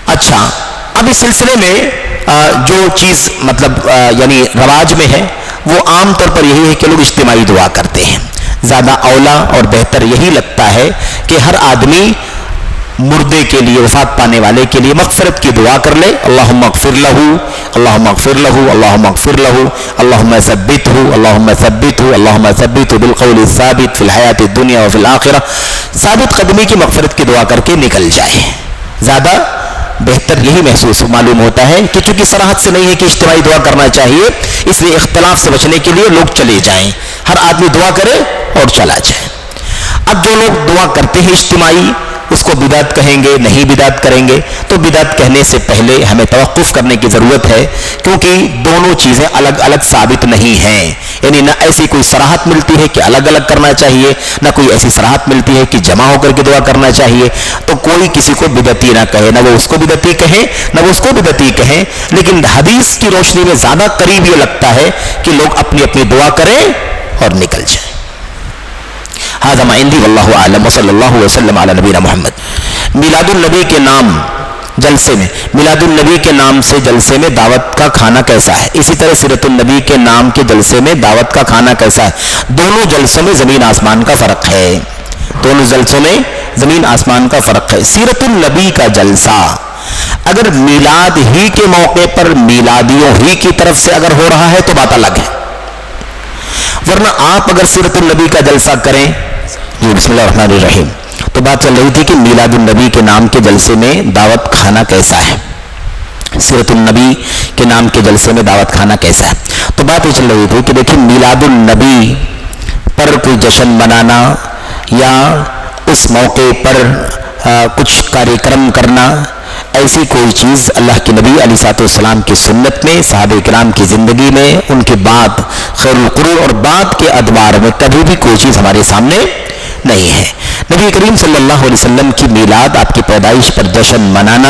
اچھا, اب اس سلسلے میں جو چیز یعنی رواج میں ہے وہ عام طور پر یہی ہے کہ لوگ اجتماعی دعا کرتے ہیں. زیادہ اولا اور بہتر یہی لگتا ہے کہ ہر آدمی مردے کے لیے, وفات پانے والے کے لیے مغفرت کی دعا کر لے. اللہم اغفر لہو, اللہم اغفر لہو, اللہم اغفر لہو, اللہم ثبتہ, اللہم ثبتہ, اللہم ثبتہ بالقول الثابت فی الحیات الدنیا وفی الآخرہ. ثابت قدمی کی مغفرت کی دعا کر کے نکل جائے. زیادہ بہتر یہی محسوس معلوم ہوتا ہے کہ چونکہ صراحت سے نہیں ہے کہ اجتماعی دعا کرنا چاہیے, اس لیے اختلاف سے بچنے کے لیے لوگ چلے جائیں, ہر آدمی دعا کرے اور چلا جائے. اب جو لوگ دعا کرتے ہیں اجتماعی, اس کو بدعت کہیں گے, نہیں بدعت کریں گے. تو بدعت کہنے سے پہلے ہمیں توقف کرنے کی ضرورت ہے, کیونکہ دونوں چیزیں الگ الگ ثابت نہیں ہیں. یعنی نہ ایسی کوئی صراحت ملتی ہے کہ الگ الگ کرنا چاہیے, نہ کوئی ایسی صراحت ملتی ہے کہ جمع ہو کر کے دعا کرنا چاہیے. تو کوئی کسی کو بدعتی نہ کہے, نہ وہ اس کو بدعتی کہیں نہ وہ اس کو بدعتی کہیں. لیکن حدیث کی روشنی میں زیادہ قریب یہ لگتا ہے کہ لوگ اپنی اپنی دعا کریں اور نکل جائیں. ھذا ما عندی واللہ اعلم وصلی اللہ وسلم علی نبینا محمد. میلاد النبی کے نام جلسے میں, میلاد النبی کے نام سے جلسے میں دعوت کا کھانا کیسا ہے؟ اسی طرح سیرت النبی کے نام کے جلسے میں دعوت کا کھانا کیسا ہے؟ دونوں جلسوں میں زمین آسمان کا فرق ہے. دونوں جلسوں میں زمین آسمان کا فرق ہے. سیرت النبی کا جلسہ اگر میلاد ہی کے موقع پر میلادیوں ہی کی طرف سے اگر ہو رہا ہے تو بات الگ ہے, ورنہ آپ اگر سیرت النبی کا جلسہ کریں, جی بسم اللہ الرحمن الرحیم, تو بات چل رہی تھی کہ میلاد النبی کے نام کے جلسے میں دعوت کھانا کیسا ہے. سیرت النبی کے نام کے جلسے میں دعوت کھانا کیسا ہے. تو بات یہ چل رہی تھی کہ دیکھیں میلاد النبی پر کوئی جشن منانا یا اس موقع پر کچھ کاریہ کرم کرنا، ایسی کوئی چیز اللہ کے نبی علیہ الصلوۃ والسلام کی سنت میں، صحابہ کرام کی زندگی میں، ان کے بعد خیر القرون اور بعد کے ادوار میں کبھی بھی کوئی چیز ہمارے سامنے نہیں ہے. نبی کریم صلی اللہ علیہ وسلم کی میلاد، آپ کی پیدائش پر جشن منانا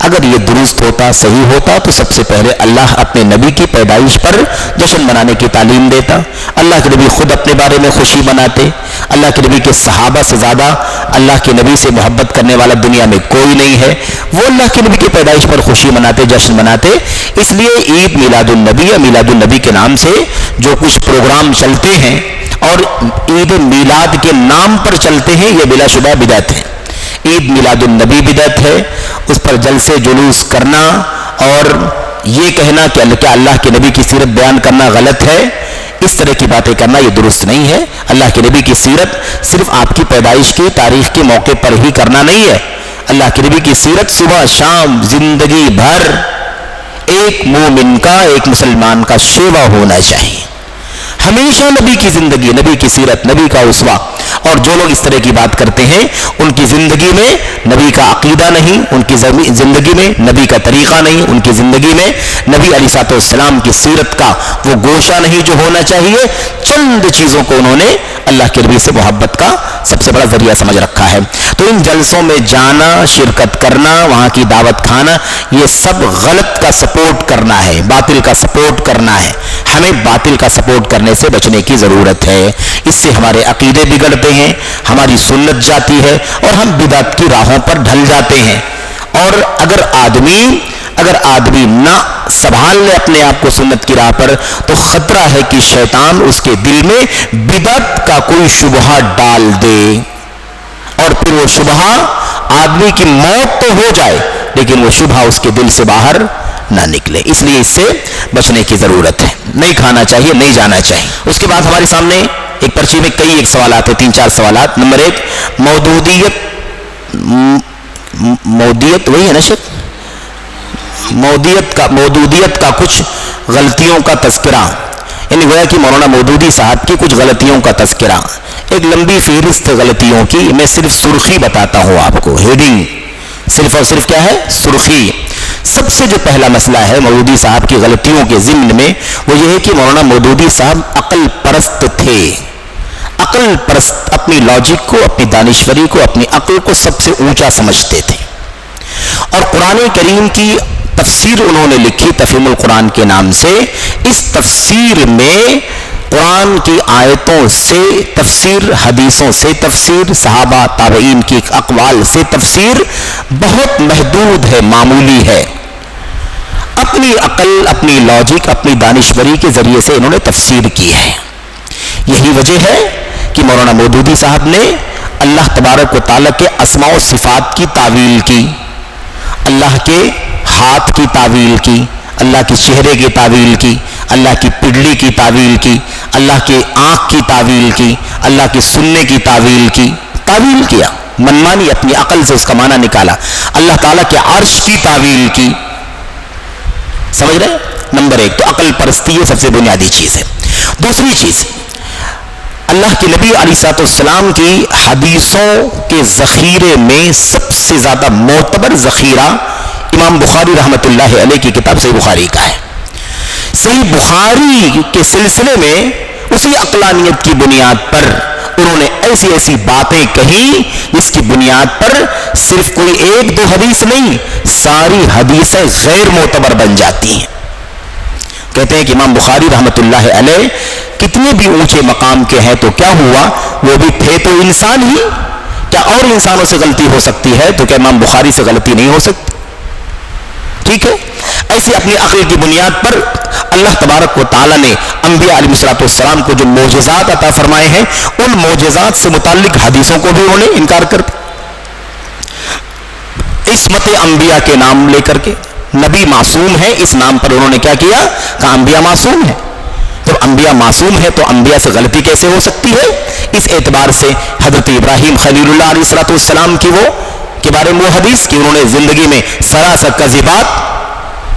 اگر یہ درست ہوتا، صحیح ہوتا، تو سب سے پہلے اللہ اپنے نبی کی پیدائش پر جشن منانے کی تعلیم دیتا. اللہ کے نبی خود اپنے بارے میں خوشی مناتے. اللہ کے نبی کے صحابہ سے زیادہ اللہ کے نبی سے محبت کرنے والا دنیا میں کوئی نہیں ہے. وہ اللہ کے نبی کی پیدائش پر خوشی مناتے، جشن مناتے. اس لیے عید میلاد النبی یا میلاد النبی کے نام سے جو کچھ پروگرام چلتے ہیں اور عید میلاد کے نام پر چلتے ہیں، یہ بلا شبہ بدعت ہے. عید میلاد النبی بدعت ہے. اس پر جلسے جلوس کرنا اور یہ کہنا کہ اللہ کے نبی کی سیرت بیان کرنا غلط ہے، اس طرح کی باتیں کرنا یہ درست نہیں ہے. اللہ کے نبی کی سیرت صرف آپ کی پیدائش کی تاریخ کے موقع پر ہی کرنا نہیں ہے. اللہ کے نبی کی سیرت صبح شام زندگی بھر ایک مومن کا، ایک مسلمان کا شیوا ہونا چاہیے. ہمیشہ نبی کی زندگی، نبی کی سیرت، نبی کا اسوہ. اور جو لوگ اس طرح کی بات کرتے ہیں ان کی زندگی میں نبی کا عقیدہ نہیں، ان کی زندگی میں نبی کا طریقہ نہیں، ان کی زندگی میں نبی علیہ الصلوۃ والسلام کی سیرت کا وہ گوشہ نہیں جو ہونا چاہیے. چند چیزوں کو انہوں نے اللہ کے نبی سے محبت کا سب سے بڑا ذریعہ سمجھ رکھا ہے. تو ان جلسوں میں جانا، شرکت کرنا، وہاں کی دعوت کھانا، یہ سب غلط کا سپورٹ کرنا ہے، باطل کا سپورٹ کرنا ہے. ہمیں باطل کا سپورٹ کرنے سے بچنے کی ضرورت ہے. اس سے ہمارے عقیدے بگڑتے ہیں، ہماری سنت جاتی ہے اور ہم بدعت کی راہوں پر ڈھل جاتے ہیں. اور اگر آدمی نہ سنبھال لے اپنے آپ کو سنت کی راہ پر، تو خطرہ ہے کہ شیطان اس کے دل میں بدعت کا کوئی شبہہ ڈال دے اور پھر وہ شبہہ آدمی کی موت تو ہو جائے لیکن وہ شبہہ اس کے دل سے باہر نہ نکلے. اس لیے اس سے بچنے کی ضرورت ہے. نہیں کھانا چاہیے، نہیں جانا چاہیے. اس کے بعد ہمارے سامنے ایک پرچی میں کئی ایک سوالات ہیں، 3-4 سوالات. نمبر 1، مودودیت وہی ہے نا شیخ؟ مودودیت کا کچھ غلطیوں کا تذکرہ، یعنی گویا کہ مولانا مودودی صاحب کی کچھ غلطیوں کا تذکرہ. ایک لمبی فہرست غلطیوں کی، میں صرف سرخی بتاتا ہوں آپ کو. ہیڈنگ صرف اور صرف کیا ہے؟ سرخی. سب سے جو پہلا مسئلہ ہے مودودی صاحب کی غلطیوں کے ضمن میں، وہ یہ ہے کہ مولانا مودودی صاحب عقل پرست تھے. عقل پرست، اپنی لاجک کو، اپنی دانشوری کو، اپنی عقل کو سب سے اونچا سمجھتے تھے. اور قرآن کریم کی تفسیر انہوں نے لکھی تفہیم القرآن کے نام سے. اس تفسیر میں قرآن کی آیتوں سے تفسیر، حدیثوں سے تفسیر، صحابہ تابعین کی اقوال سے تفسیر بہت محدود ہے، معمولی ہے. اپنی عقل، اپنی لاجک، اپنی دانشوری کے ذریعے سے انہوں نے تفسیر کی ہے. یہی وجہ ہے کہ مولانا مودودی صاحب نے اللہ تبارک و تعالیٰ کے اسماء و صفات کی تعویل کی، اللہ کے ہاتھ کی تعویل کی، اللہ کے چہرے کی تعویل کی، اللہ کی پڈلی کی تعویل کی، اللہ کے آنکھ کی تعویل کی، اللہ کے سننے کی تعویل کی. تعویل کیا، منمانی اپنی عقل سے اس کا معنی نکالا. اللہ تعالیٰ کے عرش کی تعویل کی. سمجھ رہے؟ نمبر 1 تو عقل پرستی یہ سب سے بنیادی چیز ہے. دوسری چیز، اللہ کے نبی علیہ الصلوۃ والسلام کی حدیثوں کے ذخیرے میں سب سے زیادہ معتبر ذخیرہ امام بخاری رحمۃ اللہ علیہ کی کتاب صحیح بخاری کا ہے. صحیح بخاری کے سلسلے میں اسی عقلانیت کی بنیاد پر انہوں نے ایسی ایسی باتیں کہی جس کی بنیاد پر صرف کوئی 1-2 حدیث نہیں، ساری حدیثیں غیر معتبر بن جاتی ہیں. کہتے ہیں کہ امام بخاری رحمۃ اللہ علیہ کتنے بھی اونچے مقام کے ہیں تو کیا ہوا، وہ بھی تھے تو انسان ہی. کیا اور انسانوں سے غلطی ہو سکتی ہے تو کیا امام بخاری سے غلطی نہیں ہو سکتی؟ ٹھیک ہے. ایسی اپنی عقل کی بنیاد پر اللہ تبارک و تعالیٰ نے انبیاء علیہ الصلوۃ والسلام کو جو معجزات عطا فرمائے ہیں، ان معجزات سے متعلق حدیثوں کو بھی انہوں نے انکار کر دیا. عصمت انبیاء کے نام لے کر کے، نبی معصوم ہے اس نام پر انہوں نے کیا کیا؟ کہا انبیاء معصوم ہے. تو انبیاء معصوم ہے تو انبیاء سے غلطی کیسے ہو سکتی ہے؟ اس اعتبار سے حضرت ابراہیم خلیل اللہ علیہ الصلوۃ والسلام کی وہ کے بارے میں وہ حدیث کہ انہوں نے زندگی میں سراسر کذبات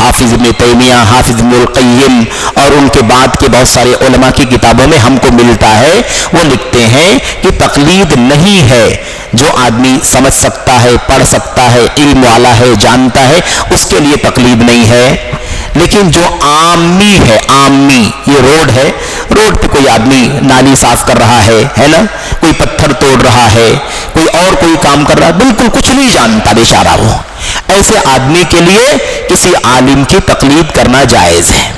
حافظ ابن تیمیہ، حافظ ابن القیم اور ان کے بعد کے بہت سارے علماء کی کتابوں میں ہم کو ملتا ہے، وہ لکھتے ہیں کہ تقلید نہیں ہے، جو آدمی سمجھ سکتا ہے، پڑھ سکتا ہے، علم والا ہے، جانتا ہے، اس کے لیے تقلید نہیں ہے، لیکن جو عامی ہے، عامی، یہ روڈ ہے، روڈ پہ کوئی آدمی نالی صاف کر رہا ہے نا، کوئی پتھر توڑ رہا ہے، کوئی اور کوئی کام کر رہا ہے، بالکل کچھ نہیں جانتا بیچارہ وہ، ایسے آدمی کے لیے کسی عالم کی تقلید کرنا جائز ہے،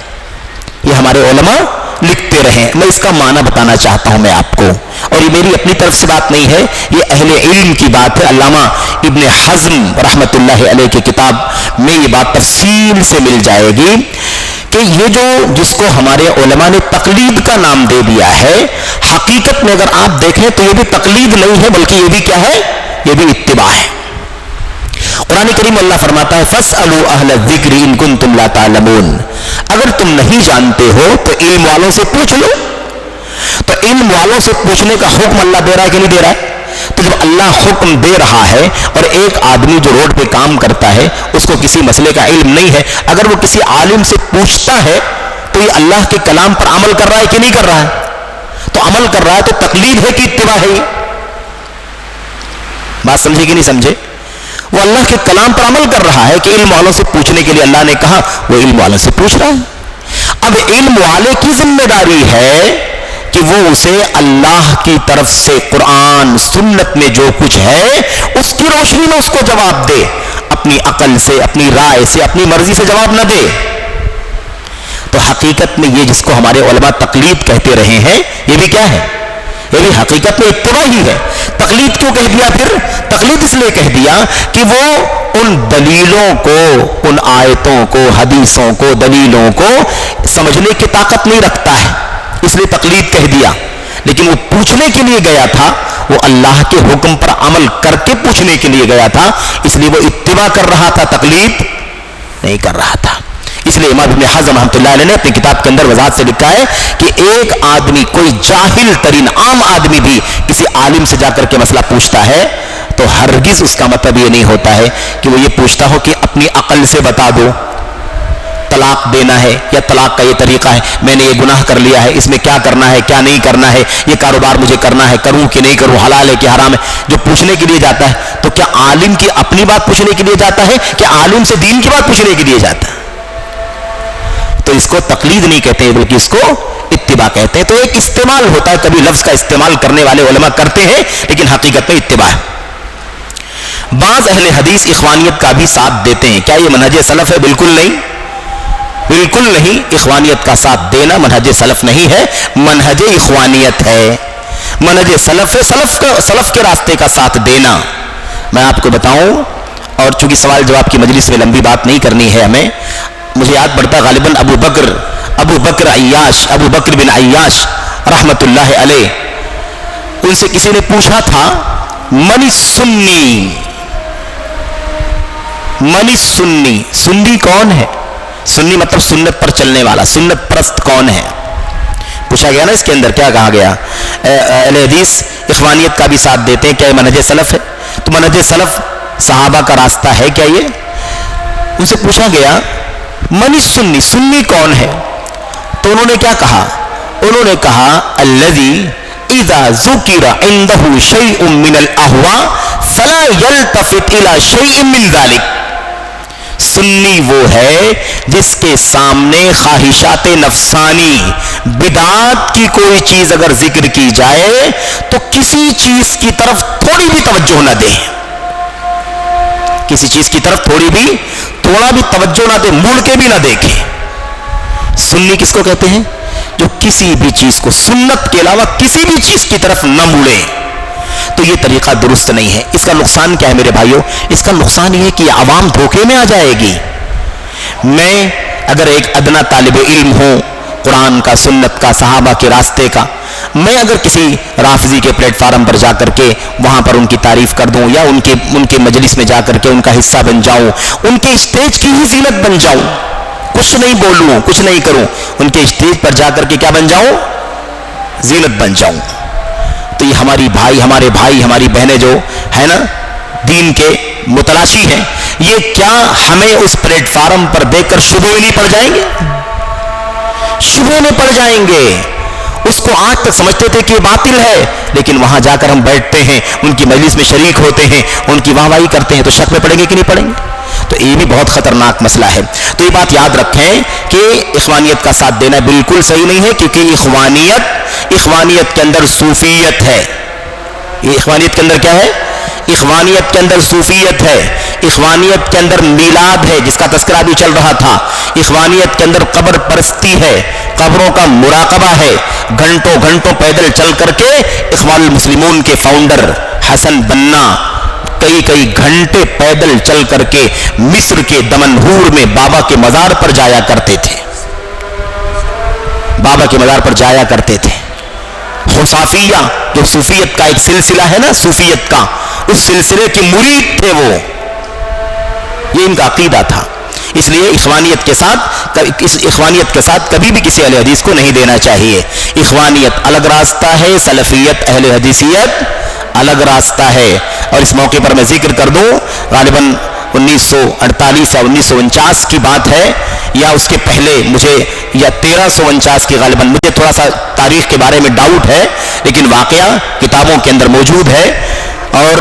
یہ ہمارے علماء لکھتے رہیں۔ میں اس کا معنی بتانا چاہتا ہوں میں آپ کو، اور یہ میری اپنی طرف سے بات نہیں ہے، یہ اہل علم کی بات ہے۔ علامہ ابن حزم رحمۃ اللہ علیہ کی کتاب میں یہ بات تفصیل سے مل جائے گی کہ یہ جو جس کو ہمارے علماء نے تقلید کا نام دے دیا ہے، حقیقت میں اگر آپ دیکھیں تو یہ بھی تقلید نہیں ہے، بلکہ یہ بھی کیا ہے؟ یہ بھی اتباع ہے۔ قرآن کریم اللہ فرماتا ہے فَاسْأَلُوا أَهْلَ الذِّكْرِ إِن كُنتُمْ لَا تَعْلَمُونَ، اگر تم نہیں جانتے ہو تو علم والوں سے پوچھ لو۔ تو علم والوں سے پوچھنے کا حکم اللہ دے رہا ہے کہ نہیں دے رہا ہے؟ تو جب اللہ حکم دے رہا ہے اور ایک آدمی جو روڈ پہ کام کرتا ہے اس کو کسی مسئلے کا علم نہیں ہے، اگر وہ کسی عالم سے پوچھتا ہے تو یہ اللہ کے کلام پر عمل کر رہا ہے کہ نہیں کر رہا ہے؟ تو عمل کر رہا ہے تو تقلید ہے کہ اتباع ہے؟ بات سمجھے کہ نہیں سمجھے؟ وہ اللہ کے کلام پر عمل کر رہا ہے کہ علم والوں سے پوچھنے کے لیے اللہ نے کہا، وہ علم والوں سے پوچھ رہا ہے۔ اب علم والے کی ذمہ داری ہے کہ وہ اسے اللہ کی طرف سے قرآن سنت میں جو کچھ ہے اس کی روشنی میں اس کو جواب دے، اپنی عقل سے، اپنی رائے سے، اپنی مرضی سے جواب نہ دے۔ تو حقیقت میں یہ جس کو ہمارے علماء تقلید کہتے رہے ہیں، یہ بھی کیا ہے؟ یہ بھی حقیقت میں اتباع ہی ہے۔ تقلید کیوں کہہ دیا پھر؟ تقلید اس لیے کہہ دیا کہ وہ ان دلیلوں کو، ان آیتوں کو، حدیثوں کو، دلیلوں کو سمجھنے کی طاقت نہیں رکھتا ہے، اس لیے تقلید کہہ دیا۔ لیکن وہ پوچھنے کے لیے گیا تھا، وہ اللہ کے حکم پر عمل کر کے پوچھنے کے لیے گیا تھا، اس لیے وہ اتباع کر رہا تھا، تقلید نہیں کر رہا تھا۔ اس لیے امام ابن حزم رحمۃ اللہ علیہ نے اپنی کتاب کے اندر وضاحت سے لکھا ہے کہ ایک آدمی، کوئی جاہل ترین عام آدمی بھی کسی عالم سے جا کر کے مسئلہ پوچھتا ہے تو ہرگز اس کا مطلب یہ نہیں ہوتا ہے کہ وہ یہ پوچھتا ہو کہ اپنی عقل سے بتا دو طلاق دینا ہے یا طلاق کا یہ طریقہ ہے، میں نے یہ گناہ کر لیا ہے، اس میں کیا کرنا ہے، کیا نہیں کرنا ہے، یہ کاروبار مجھے کرنا ہے، کروں کہ نہیں کروں، حلال ہے کہ حرام ہے۔ جو پوچھنے کے لیے جاتا ہے تو کیا عالم کی اپنی بات پوچھنے کے لیے جاتا ہے کہ عالم سے دین کی بات پوچھنے کے لیے جاتا ہے؟ تو اس کو تقلید نہیں کہتے ہیں بلکہ اس کو اتباع کہتے ہیں۔ تو ایک استعمال ہوتا ہے، کبھی لفظ کا استعمال کرنے والے علماء کرتے ہیں، لیکن حقیقت میں اتباع ہے۔ بعض اہل حدیث اخوانیت کا بھی ساتھ دیتے ہیں، کیا یہ منہج سلف ہے؟ بالکل نہیں، بالکل نہیں۔ اخوانیت کا ساتھ دینا منہج سلف نہیں ہے، منہج اخوانیت ہے، منہج سلف ہے، سلف کے راستے کا ساتھ دینا۔ میں آپ کو بتاؤں، اور چونکہ سوال جواب کی مجلس میں لمبی بات نہیں کرنی ہے ہمیں، مجھے یاد پڑتا غالباً ابو بکر بن عیاش رحمت اللہ علیہ، ان سے کسی نے پوچھا تھا من السنی، سنی کون ہے؟ سنی مطلب سنت پر چلنے والا، سنت پرست کون ہے؟ پوچھا گیا نا، اس کے اندر کیا کہا گیا؟ اہل حدیث اخوانیت کا بھی ساتھ دیتے ہیں، کیا یہ منہج سلف ہے؟ تو منہج سلف صحابہ کا راستہ ہے کیا یہ؟ ان سے پوچھا گیا من السنی، سنی کون ہے؟ تو انہوں نے کیا کہا؟ انہوں نے کہا الذی اذا ذکر عنده شیء من الاہواء فلا یلتفت الى شیء من ذلک۔ سنی وہ ہے جس کے سامنے خواہشات نفسانی، بدعات کی کوئی چیز اگر ذکر کی جائے تو کسی چیز کی طرف تھوڑی بھی توجہ نہ دے، کسی چیز کی طرف تھوڑا بھی توجہ نہ دے، مڑ کے بھی نہ دیکھے۔ سنی کس کو کہتے ہیں؟ جو کسی بھی چیز کو سنت کے علاوہ کسی بھی چیز کی طرف نہ مڑے۔ تو یہ طریقہ درست نہیں ہے۔ اس کا نقصان کیا ہے میرے بھائیوں؟ اس کا نقصان یہ ہے کہ عوام دھوکے میں آ جائے گی۔ میں اگر ایک ادنا طالب علم ہوں قرآن کا، سنت کا، صحابہ کے راستے کا، میں اگر کسی رافضی کے پلیٹ فارم پر جا کر کے وہاں پر ان کی تعریف کر دوں یا ان کے مجلس میں جا کر کے ان کا حصہ بن جاؤں، ان کے اسٹیج کی ہی زینت بن جاؤں، کچھ نہیں بولوں، کچھ نہیں کروں، ان کے اسٹیج پر جا کر کے کیا بن جاؤں؟ زینت بن جاؤں، تو یہ ہمارے بھائی، ہماری بہنیں جو ہے نا دین کے متلاشی ہیں، یہ کیا ہمیں اس پلیٹ فارم پر دیکھ کر شبہے نہیں پڑ جائیں گے؟ شبہے میں پڑ جائیں گے. اس کو آج تک سمجھتے تھے کہ یہ باطل ہے، لیکن وہاں جا کر ہم بیٹھتے ہیں، ان کی مجلس میں شریک ہوتے ہیں، ان کی واہ واہی کرتے ہیں، تو شک میں پڑیں گے کہ نہیں پڑیں گے؟ تو یہ بھی بہت خطرناک مسئلہ ہے. تو یہ بات یاد رکھیں کہ اخوانیت کا ساتھ دینا بالکل صحیح نہیں ہے، کیونکہ اخوانیت کے اندر صوفیت ہے. یہ اخوانیت کے اندر کیا ہے؟ اخوانیت کے اندر صوفیت ہے. اخوانیت کے اندر میلاد ہے جس کا تذکرہ بھی چل رہا تھا. اخوانیت کے اندر قبر پرستی ہے، قبروں کا مراقبہ ہے. گھنٹوں گھنٹوں پیدل چل کر کے اخوان المسلمون کے فاؤنڈر حسن بنا کئی گھنٹے پیدل چل کر کے مصر کے دمنہور میں بابا کے مزار پر جایا کرتے تھے. بابا کے مزار پر جایا کرتے تھے. خصافیہ جو صوفیت کا ایک سلسلہ ہے نا، صوفیت کا، اس سلسلے کے مرید تھے وہ. یہ ان کا عقیدہ تھا. اس لیے اخوانیت کے ساتھ کبھی بھی کسی اہل حدیث کو نہیں دینا چاہیے. اخوانیت الگ راستہ ہے، سلفیت اہل حدیثیت الگ راستہ ہے. اور اس موقع پر میں ذکر کر دوں، غالباً 1948 یا 1949 کی بات ہے، یا اس کے پہلے مجھے، یا 1349 کی، غالباً مجھے تھوڑا سا تاریخ کے بارے میں ڈاؤٹ ہے، لیکن واقعہ کتابوں کے اندر موجود ہے. اور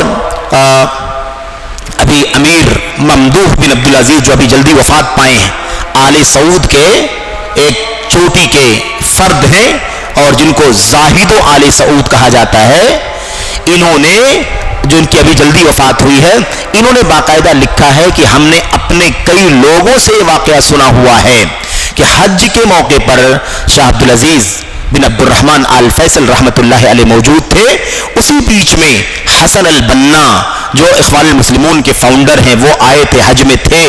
ابھی امیر ممدوح بن عبدالعزیز جو ابھی جلدی وفات پائے ہیں، آل سعود کے ایک چوٹی کے فرد ہیں، اور جن کو زاہد و آل سعود کہا جاتا ہے. انہوں نے، جو ان کی ابھی جلدی وفات ہوئی ہے، انہوں نے باقاعدہ لکھا ہے کہ ہم نے اپنے کئی لوگوں سے یہ واقعہ سنا ہوا ہے کہ حج کے موقع پر شاہ عبدالعزیز بن عبد الرحمن آل فیصل رحمۃ اللہ علیہ موجود تھے. اسی بیچ میں حسن البنا جو اخوان المسلمون کے فاؤنڈر ہیں وہ آئے تھے، حج میں تھے،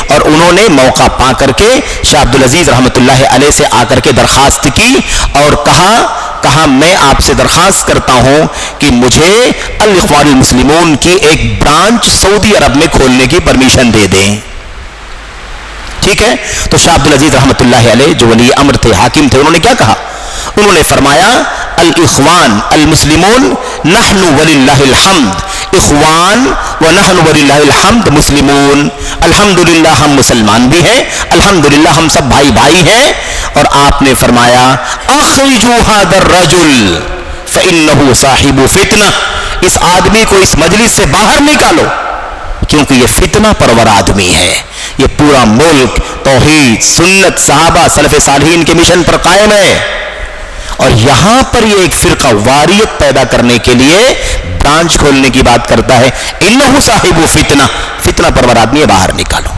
اور انہوں نے موقع پا کر کے شاہ عبدالعزیز رحمۃ اللہ علیہ سے آ کر کے درخواست کی اور کہا میں آپ سے درخواست کرتا ہوں کہ مجھے الاخوان المسلمون کی ایک برانچ سعودی عرب میں کھولنے کی پرمیشن دے دیں. ٹھیک ہے؟ تو شاہ عبدالعزیز رحمۃ اللہ علیہ جو ولی امر تھے، حاکم تھے، انہوں نے کیا کہا؟ انہوں نے فرمایا الاخوان المسلمون نحن وللہ الحمد، اخوان و نحن وللہ الحمد مسلمون، الحمدللہ ہم مسلمان بھی ہیں، الحمدللہ ہم سب بھائی بھائی ہیں. اور آپ نے فرمایا اخرجوا هذا الرجل فانه صاحب فتنہ، اس آدمی کو اس مجلس سے باہر نکالو کیونکہ یہ فتنہ پرور آدمی ہے. یہ پورا ملک توحید، سنت، صحابہ، سلف صالحین کے مشن پر قائم ہے، اور یہاں پر یہ ایک فرقہ واریت پیدا کرنے کے لیے برانچ کھولنے کی بات کرتا ہے. انہ صاحب فتنہ، فتنہ پرور آدمی ہے، باہر نکالو.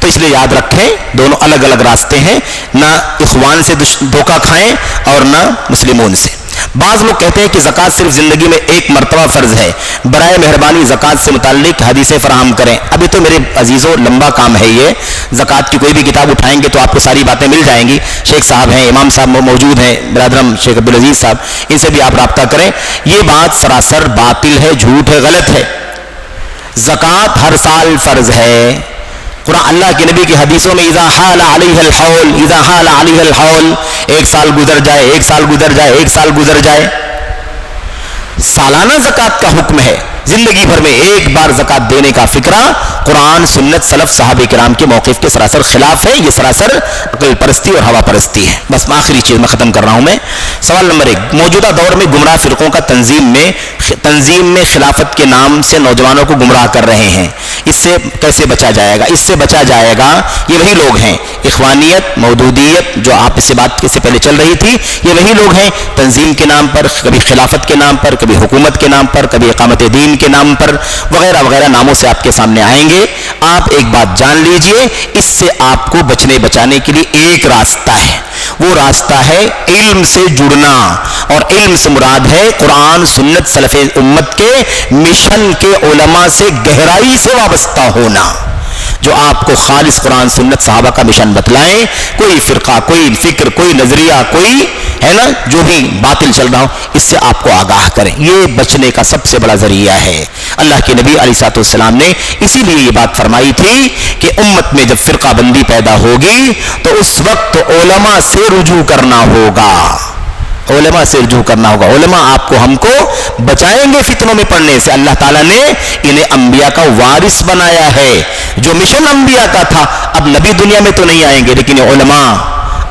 تو اس لیے یاد رکھیں دونوں الگ الگ راستے ہیں، نہ اخوان سے دھوکہ کھائیں اور نہ مسلمون سے. بعض لوگ کہتے ہیں کہ زکوٰۃ صرف زندگی میں ایک مرتبہ فرض ہے، برائے مہربانی زکوٰۃ سے متعلق حدیثیں فراہم کریں. ابھی تو میرے عزیزوں لمبا کام ہے یہ، زکوٰۃ کی کوئی بھی کتاب اٹھائیں گے تو آپ کو ساری باتیں مل جائیں گی. شیخ صاحب ہیں، امام صاحب موجود ہیں، برادرم شیخ عبدالعزیز صاحب، ان سے بھی آپ رابطہ کریں. یہ بات سراسر باطل ہے، جھوٹ ہے، غلط ہے. زکوٰۃ ہر سال فرض ہے. قرآن اللہ کے نبی کی حدیثوں میں اذا حال علیہ الحول، اذا حال علیہ الحول، ایک سال گزر جائے، ایک سال گزر جائے، ایک سال گزر جائے. سالانہ زکوٰۃ کا حکم ہے. زندگی بھر میں ایک بار زکوٰۃ دینے کا فکرہ قرآن، سنت، سلف، صحابہ کرام کے موقف کے سراسر خلاف ہے. یہ سراسر عقل پرستی اور ہوا پرستی ہے. بس آخری چیز میں ختم کر رہا ہوں میں. سوال نمبر 1، موجودہ دور میں گمراہ فرقوں کا تنظیم میں خلافت کے نام سے نوجوانوں کو گمراہ کر رہے ہیں. اس سے کیسے بچا جائے گا؟ اس سے بچا جائے گا، یہ وہی لوگ ہیں، اخوانیت، مودودیت جو آپ اس سے بات سے پہلے چل رہی تھی، یہ وہی لوگ ہیں. تنظیم کے نام پر، کبھی خلافت کے نام پر، کبھی حکومت کے نام پر، کبھی اقامت دین کے نام پر، وغیرہ وغیرہ ناموں سے آپ کے سامنے آئیں گے. آپ ایک بات جان لیجئے، اس سے آپ کو بچانے کے لیے ایک راستہ ہے. وہ راستہ ہے علم سے جڑنا، اور علم سے مراد ہے قرآن، سنت، سلف امت کے مشن کے علماء سے گہرائی سے وابستہ ہونا، جو آپ کو خالص قرآن، سنت، صحابہ کا مشن بتلائیں. کوئی فرقہ، کوئی فکر، کوئی نظریہ، کوئی ہے نا جو بھی باطل چل رہا ہو، اس سے آپ کو آگاہ کریں. یہ بچنے کا سب سے بڑا ذریعہ ہے. اللہ کے نبی علیہ الصلوۃ والسلام نے اسی لیے یہ بات فرمائی تھی کہ امت میں جب فرقہ بندی پیدا ہوگی تو اس وقت علماء سے رجوع کرنا ہوگا. علماء سے رجوع کرنا ہوگا. علماء آپ کو ہم کو بچائیں گے فتنوں میں پڑنے سے. اللہ تعالیٰ نے انہیں انبیاء کا وارث بنایا ہے. جو مشن انبیاء کا تھا, اب نبی دنیا میں تو نہیں آئیں گے, لیکن یہ علماء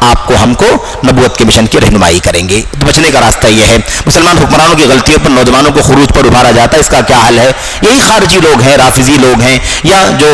آپ کو ہم کو نبوت کے مشن کی رہنمائی کریں گے. تو بچنے کا راستہ یہ ہے. مسلمان حکمرانوں کی غلطیوں پر نوجوانوں کو خروج پر ابھارا جاتا ہے, اس کا کیا حل ہے؟ یہی خارجی لوگ ہیں, رافضی لوگ ہیں, یا جو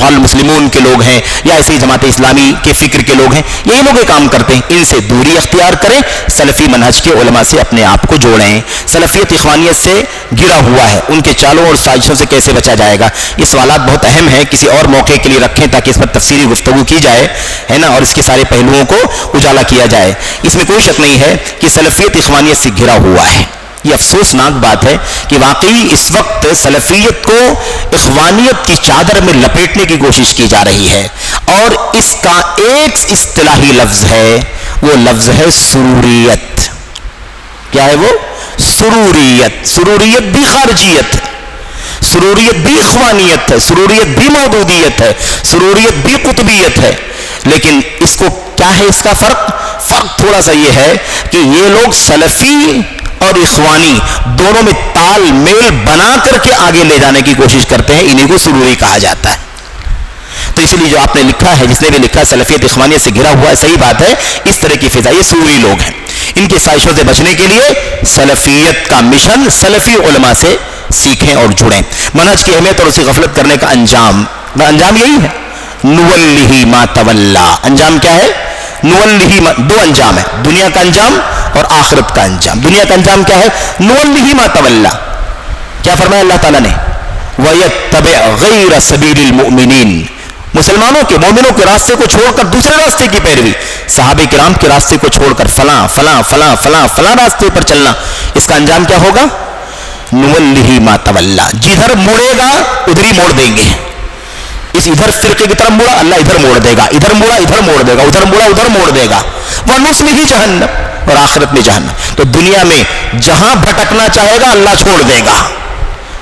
المسلمون کے لوگ ہیں, یا ایسی جماعت اسلامی کے فکر کے لوگ ہیں, یہی لوگ یہ کام کرتے ہیں. ان سے دوری اختیار کریں, سلفی منہج کے علماء سے اپنے آپ کو جوڑیں. سلفیت اخوانیت سے گرا ہوا ہے, ان کے چالوں اور سازشوں سے کیسے بچا جائے گا؟ یہ سوالات بہت اہم ہیں, کسی اور موقع کے لیے رکھیں تاکہ اس پر تفصیلی گفتگو کی جائے, ہے نا, اور اس کے سارے پہلوؤں کو اجالا کیا جائے. اس میں کوئی شک نہیں ہے کہ سلفیت اخوانیت سے گھرا ہوا ہے. یہ افسوسناک بات ہے کہ واقعی اس وقت سلفیت کو اخوانیت کی چادر میں لپیٹنے کی کوشش کی جا رہی ہے, اور اس کا ایک اصطلاحی لفظ ہے, وہ لفظ ہے سروریت. کیا ہے وہ؟ سروریت. سروریت بھی خارجیت ہے, سروریت بھی اخوانیت ہے, سروریت بھی مودودیت ہے, سروریت بھی قطبیت ہے. لیکن اس کو کیا ہے اس کا فرق تھوڑا سا یہ ہے کہ یہ لوگ سلفی اور اخوانی دونوں میں تال میل بنا کر کے آگے لے جانے کی کوشش کرتے ہیں, انہیں کو سروری کہا جاتا ہے. تو اسی لیے جو آپ نے لکھا ہے, جس نے بھی لکھا سلفیت اخوانیت سے گھرا ہوا ہے, صحیح بات ہے. اس طرح کی فضا, یہ سروری لوگ ہیں. ان کے سازشوں سے بچنے کے لیے سلفیت کا مشن سلفی علماء سے سیکھیں اور جڑیں. منہج کی اہمیت اور اسے غفلت کرنے کا انجام یہی ہے, نولہ ما تولا. انجام کیا ہے؟ نولہ ما. دو انجام ہے, دنیا کا انجام اور آخرت کا انجام. دنیا کا انجام کیا ہے؟ نولہ ما تولا. کیا فرمایا اللہ تعالیٰ نے؟ وَيَتَّبِعْ غَيْرَ سَبِيلِ الْمُؤْمِنِينَ. مسلمانوں کے, مومنوں کے راستے کو چھوڑ کر دوسرے راستے کی پیروی, صحابہ کرام کے راستے کو چھوڑ کر فلاں فلاں فلاں فلاں فلاں راستے پر چلنا, اس کا انجام کیا ہوگا؟ نولہ ما تولا. جدھر مڑے گا ادھر ہی موڑ دیں گے. اس ادھر فرقے کی طرف مڑا, اللہ ادھر موڑ دے گا, ادھر مڑا ادھر موڑ دے گا, ادھر مڑا ادھر موڑ دے گا. وَنُصْلِهِ جَهَنَّمَ. اور آخرت میں جہنم. تو دنیا میں جہاں بھٹکنا چاہے گا اللہ چھوڑ دے گا.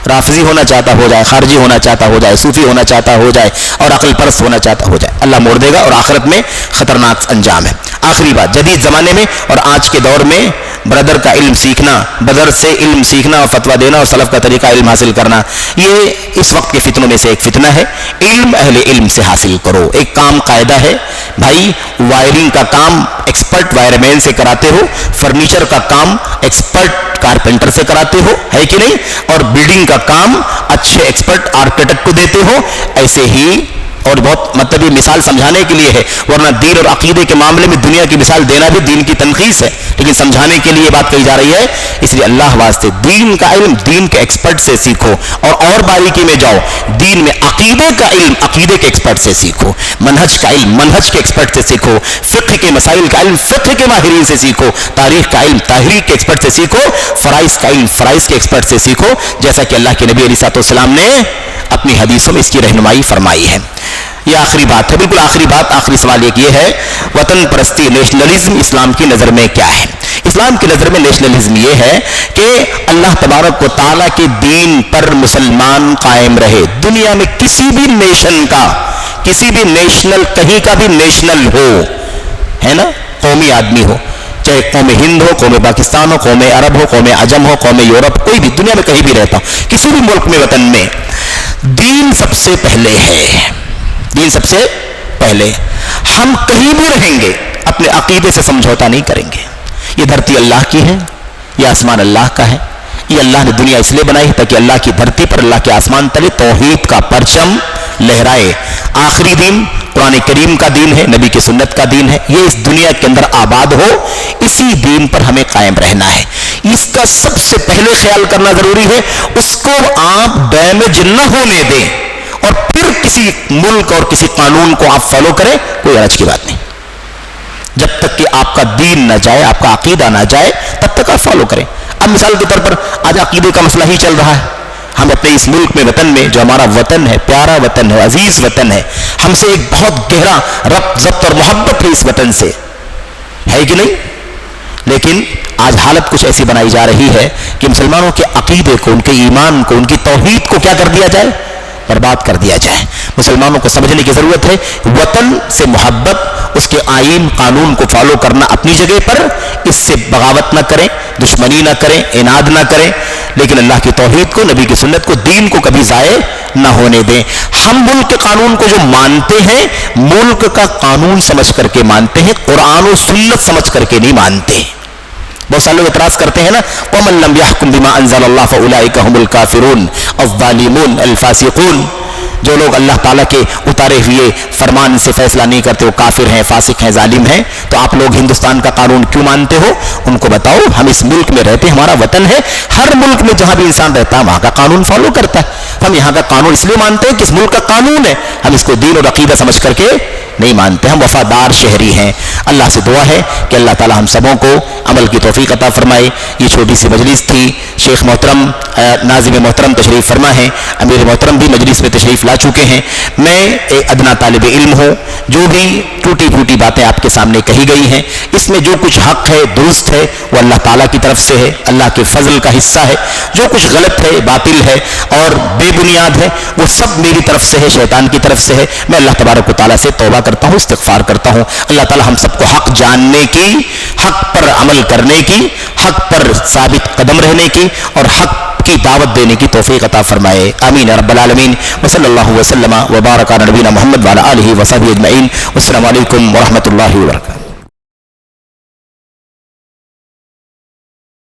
رافضی ہونا چاہتا ہو جائے, خارجی ہونا چاہتا ہو جائے, صوفی ہونا چاہتا ہو جائے, اور عقل پرست ہونا چاہتا ہو جائے, اللہ موڑ دے گا. اور آخرت میں خطرناک انجام ہے. آخری بات, جدید زمانے میں اور آج کے دور میں برادر کا علم سیکھنا, بدر سے علم سیکھنا اور فتویٰ دینا اور سلف کا طریقہ علم حاصل کرنا, یہ اس وقت کے فتنوں میں سے ایک فتنہ ہے. علم اہل علم سے حاصل کرو. ایک کام قاعدہ ہے بھائی, وائرنگ کا کام ایکسپرٹ وائر مین سے کراتے ہو, فرنیچر کا کام ایکسپرٹ کارپینٹر سے کراتے ہو, ہے کہ نہیں, اور بلڈنگ کا کام اچھے ایکسپرٹ آرکیٹیکٹ کو دیتے ہو. ایسے ہی, اور بہت مطلب یہ مثال سمجھانے کے لیے ہے, ورنہ دین اور عقیدے کے معاملے میں دنیا کی مثال دینا بھی دین کی تنقیص ہے, لیکن سمجھانے کے لیے یہ بات کہی جا رہی ہے. اس لیے اللہ واسطے دین کا علم دین کے ایکسپرٹ سے سیکھو, اور باریکی میں جاؤ, دین میں عقیدے کا علم عقیدے کے ایکسپرٹ سے سیکھو, منہج کا علم منہج کے ایکسپرٹ سے سیکھو, فقہ کے مسائل کا علم فقہ کے ماہرین سے سیکھو, تاریخ کا علم تاریخ کے ایکسپرٹ سے سیکھو, فرائض کا علم فرائض کے ایکسپرٹ سے سیکھو, جیسا کہ اللہ کے نبی علیہ السلام نے اپنی حدیثوں میں اس کی رہنمائی فرمائی ہے. یہ آخری بات ہے, بالکل آخری بات, آخری سوال ایک یہ ہے, وطن پرستی نیشنلزم اسلام کی نظر میں کیا ہے؟ اسلام کی نظر میں نیشنلزم یہ ہے کہ اللہ تبارک و تعالیٰ کے دین پر مسلمان قائم رہے. دنیا میں کسی بھی نیشن کا, کسی بھی نیشنل, کہیں کا بھی نیشنل ہو, ہے نا, قومی آدمی ہو, چاہے قوم ہند ہو, قوم پاکستان ہو, قوم عرب ہو, قوم عجم ہو, قوم یورپ, کوئی بھی دنیا میں کہیں بھی رہتا ہو, کسی بھی ملک میں, وطن میں, دین سب سے پہلے ہے. دین سب سے پہلے. ہم کہیں بھی رہیں گے اپنے عقیدے سے سمجھوتا نہیں کریں گے. یہ دھرتی اللہ کی ہے, یہ آسمان اللہ کا ہے. یہ اللہ نے دنیا اس لیے بنائی تاکہ اللہ کی دھرتی پر, اللہ کے آسمان تلے توحید کا پرچم لہرائے. آخری دین قرآن کریم کا دین ہے, نبی کی سنت کا دین ہے. یہ اس دنیا کے اندر آباد ہو, اسی دین پر ہمیں قائم رہنا ہے. اس کا سب سے پہلے خیال کرنا ضروری ہے, اس کو آپ ڈیمیج نہ ہونے دیں, اور پھر کسی ملک اور کسی قانون کو آپ فالو کریں, کوئی حرج کی بات نہیں. جب تک کہ آپ کا دین نہ جائے, آپ کا عقیدہ نہ جائے, تب تک آپ فالو کریں. اب مثال کے طور پر آج عقیدے کا مسئلہ ہی چل رہا ہے. ہم اپنے اس ملک میں, وطن میں, جو ہمارا وطن ہے, پیارا وطن ہے, عزیز وطن ہے, ہم سے ایک بہت گہرا ربط ضبط اور محبت ہے اس وطن سے, ہے کہ نہیں. لیکن آج حالت کچھ ایسی بنائی جا رہی ہے کہ مسلمانوں کے عقیدے کو, ان کے ایمان کو, ان کی توحید کو کیا کر دیا جائے, برباد کر دیا جائے. مسلمانوں کو سمجھنے کی ضرورت ہے, وطن سے محبت, اس کے آئین قانون کو فالو کرنا اپنی جگہ پر, اس سے بغاوت نہ کریں، دشمنی نہ کریں، عناد نہ کریں، لیکن اللہ کی توحید کو، نبی کی سنت کو، دین کو کبھی ضائع نہ ہونے دیں۔ ہم ملک کے قانون کو جو مانتے ہیں ملک کا قانون سمجھ کر کے مانتے ہیں، قرآن و سنت سمجھ کر کے نہیں مانتے۔ بہت سارے لوگ اعتراض کرتے ہیں نا، وَمَن لَّمْ يَحْكُم بِمَا أَنزَلَ اللَّهُ فَأُولَٰئِكَ هُمُ الْكَافِرُونَ الظَّالِمُونَ الْفَاسِقُونَ۔ جو لوگ اللہ تعالیٰ کے اتارے ہوئے فرمان سے فیصلہ نہیں کرتے وہ کافر ہیں، فاسق ہیں، ظالم ہیں۔ تو آپ لوگ ہندوستان کا قانون کیوں مانتے ہو؟ ان کو بتاؤ، ہم اس ملک میں رہتے ہیں، ہمارا وطن ہے، ہر ملک میں جہاں بھی انسان رہتا ہے وہاں کا قانون فالو کرتا ہے۔ ہم یہاں کا قانون اس لیے مانتے ہیں کہ اس ملک کا قانون ہے، ہم اس کو دین اور عقیدہ سمجھ کر کے نہیں مانتے، ہم وفادار شہری ہیں۔ اللہ سے دعا ہے کہ اللہ تعالی ہم سبوں کو عمل کی توفیق عطا فرمائے۔ یہ چھوٹی سی مجلس تھی، شیخ محترم ناظم محترم تشریف فرما ہے، امیر محترم بھی مجلس میں تشریف لا چکے ہیں۔ میں ایک ادنا طالب علم ہوں، جو بھی ٹوٹی پھوٹی باتیں آپ کے سامنے کہی گئی ہیں، اس میں جو کچھ حق ہے، درست ہے، وہ اللہ تعالیٰ کی طرف سے ہے، اللہ کے فضل کا حصہ ہے۔ جو کچھ غلط ہے، باطل ہے اور بے بنیاد ہے، وہ سب میری طرف سے ہے، شیطان کی طرف سے ہے۔ میں اللہ تبارک و تعالیٰ سے توبہ کرتا ہوں، استغفار کرتا ہوں۔ اللہ تعالیٰ ہم سب کو حق جاننے کی، حق پر عمل کرنے کی، حق پر ثابت قدم رہنے کی اور حق کی دعوت دینے کی توفیق عطا فرمائے، آمین رب العالمین۔ وصلی اللہ وسلم وبارک علی نبینا محمد وعلی آلہ وصحبہ اجمعین۔ والسلام علیکم ورحمۃ اللہ وبرکاتہ۔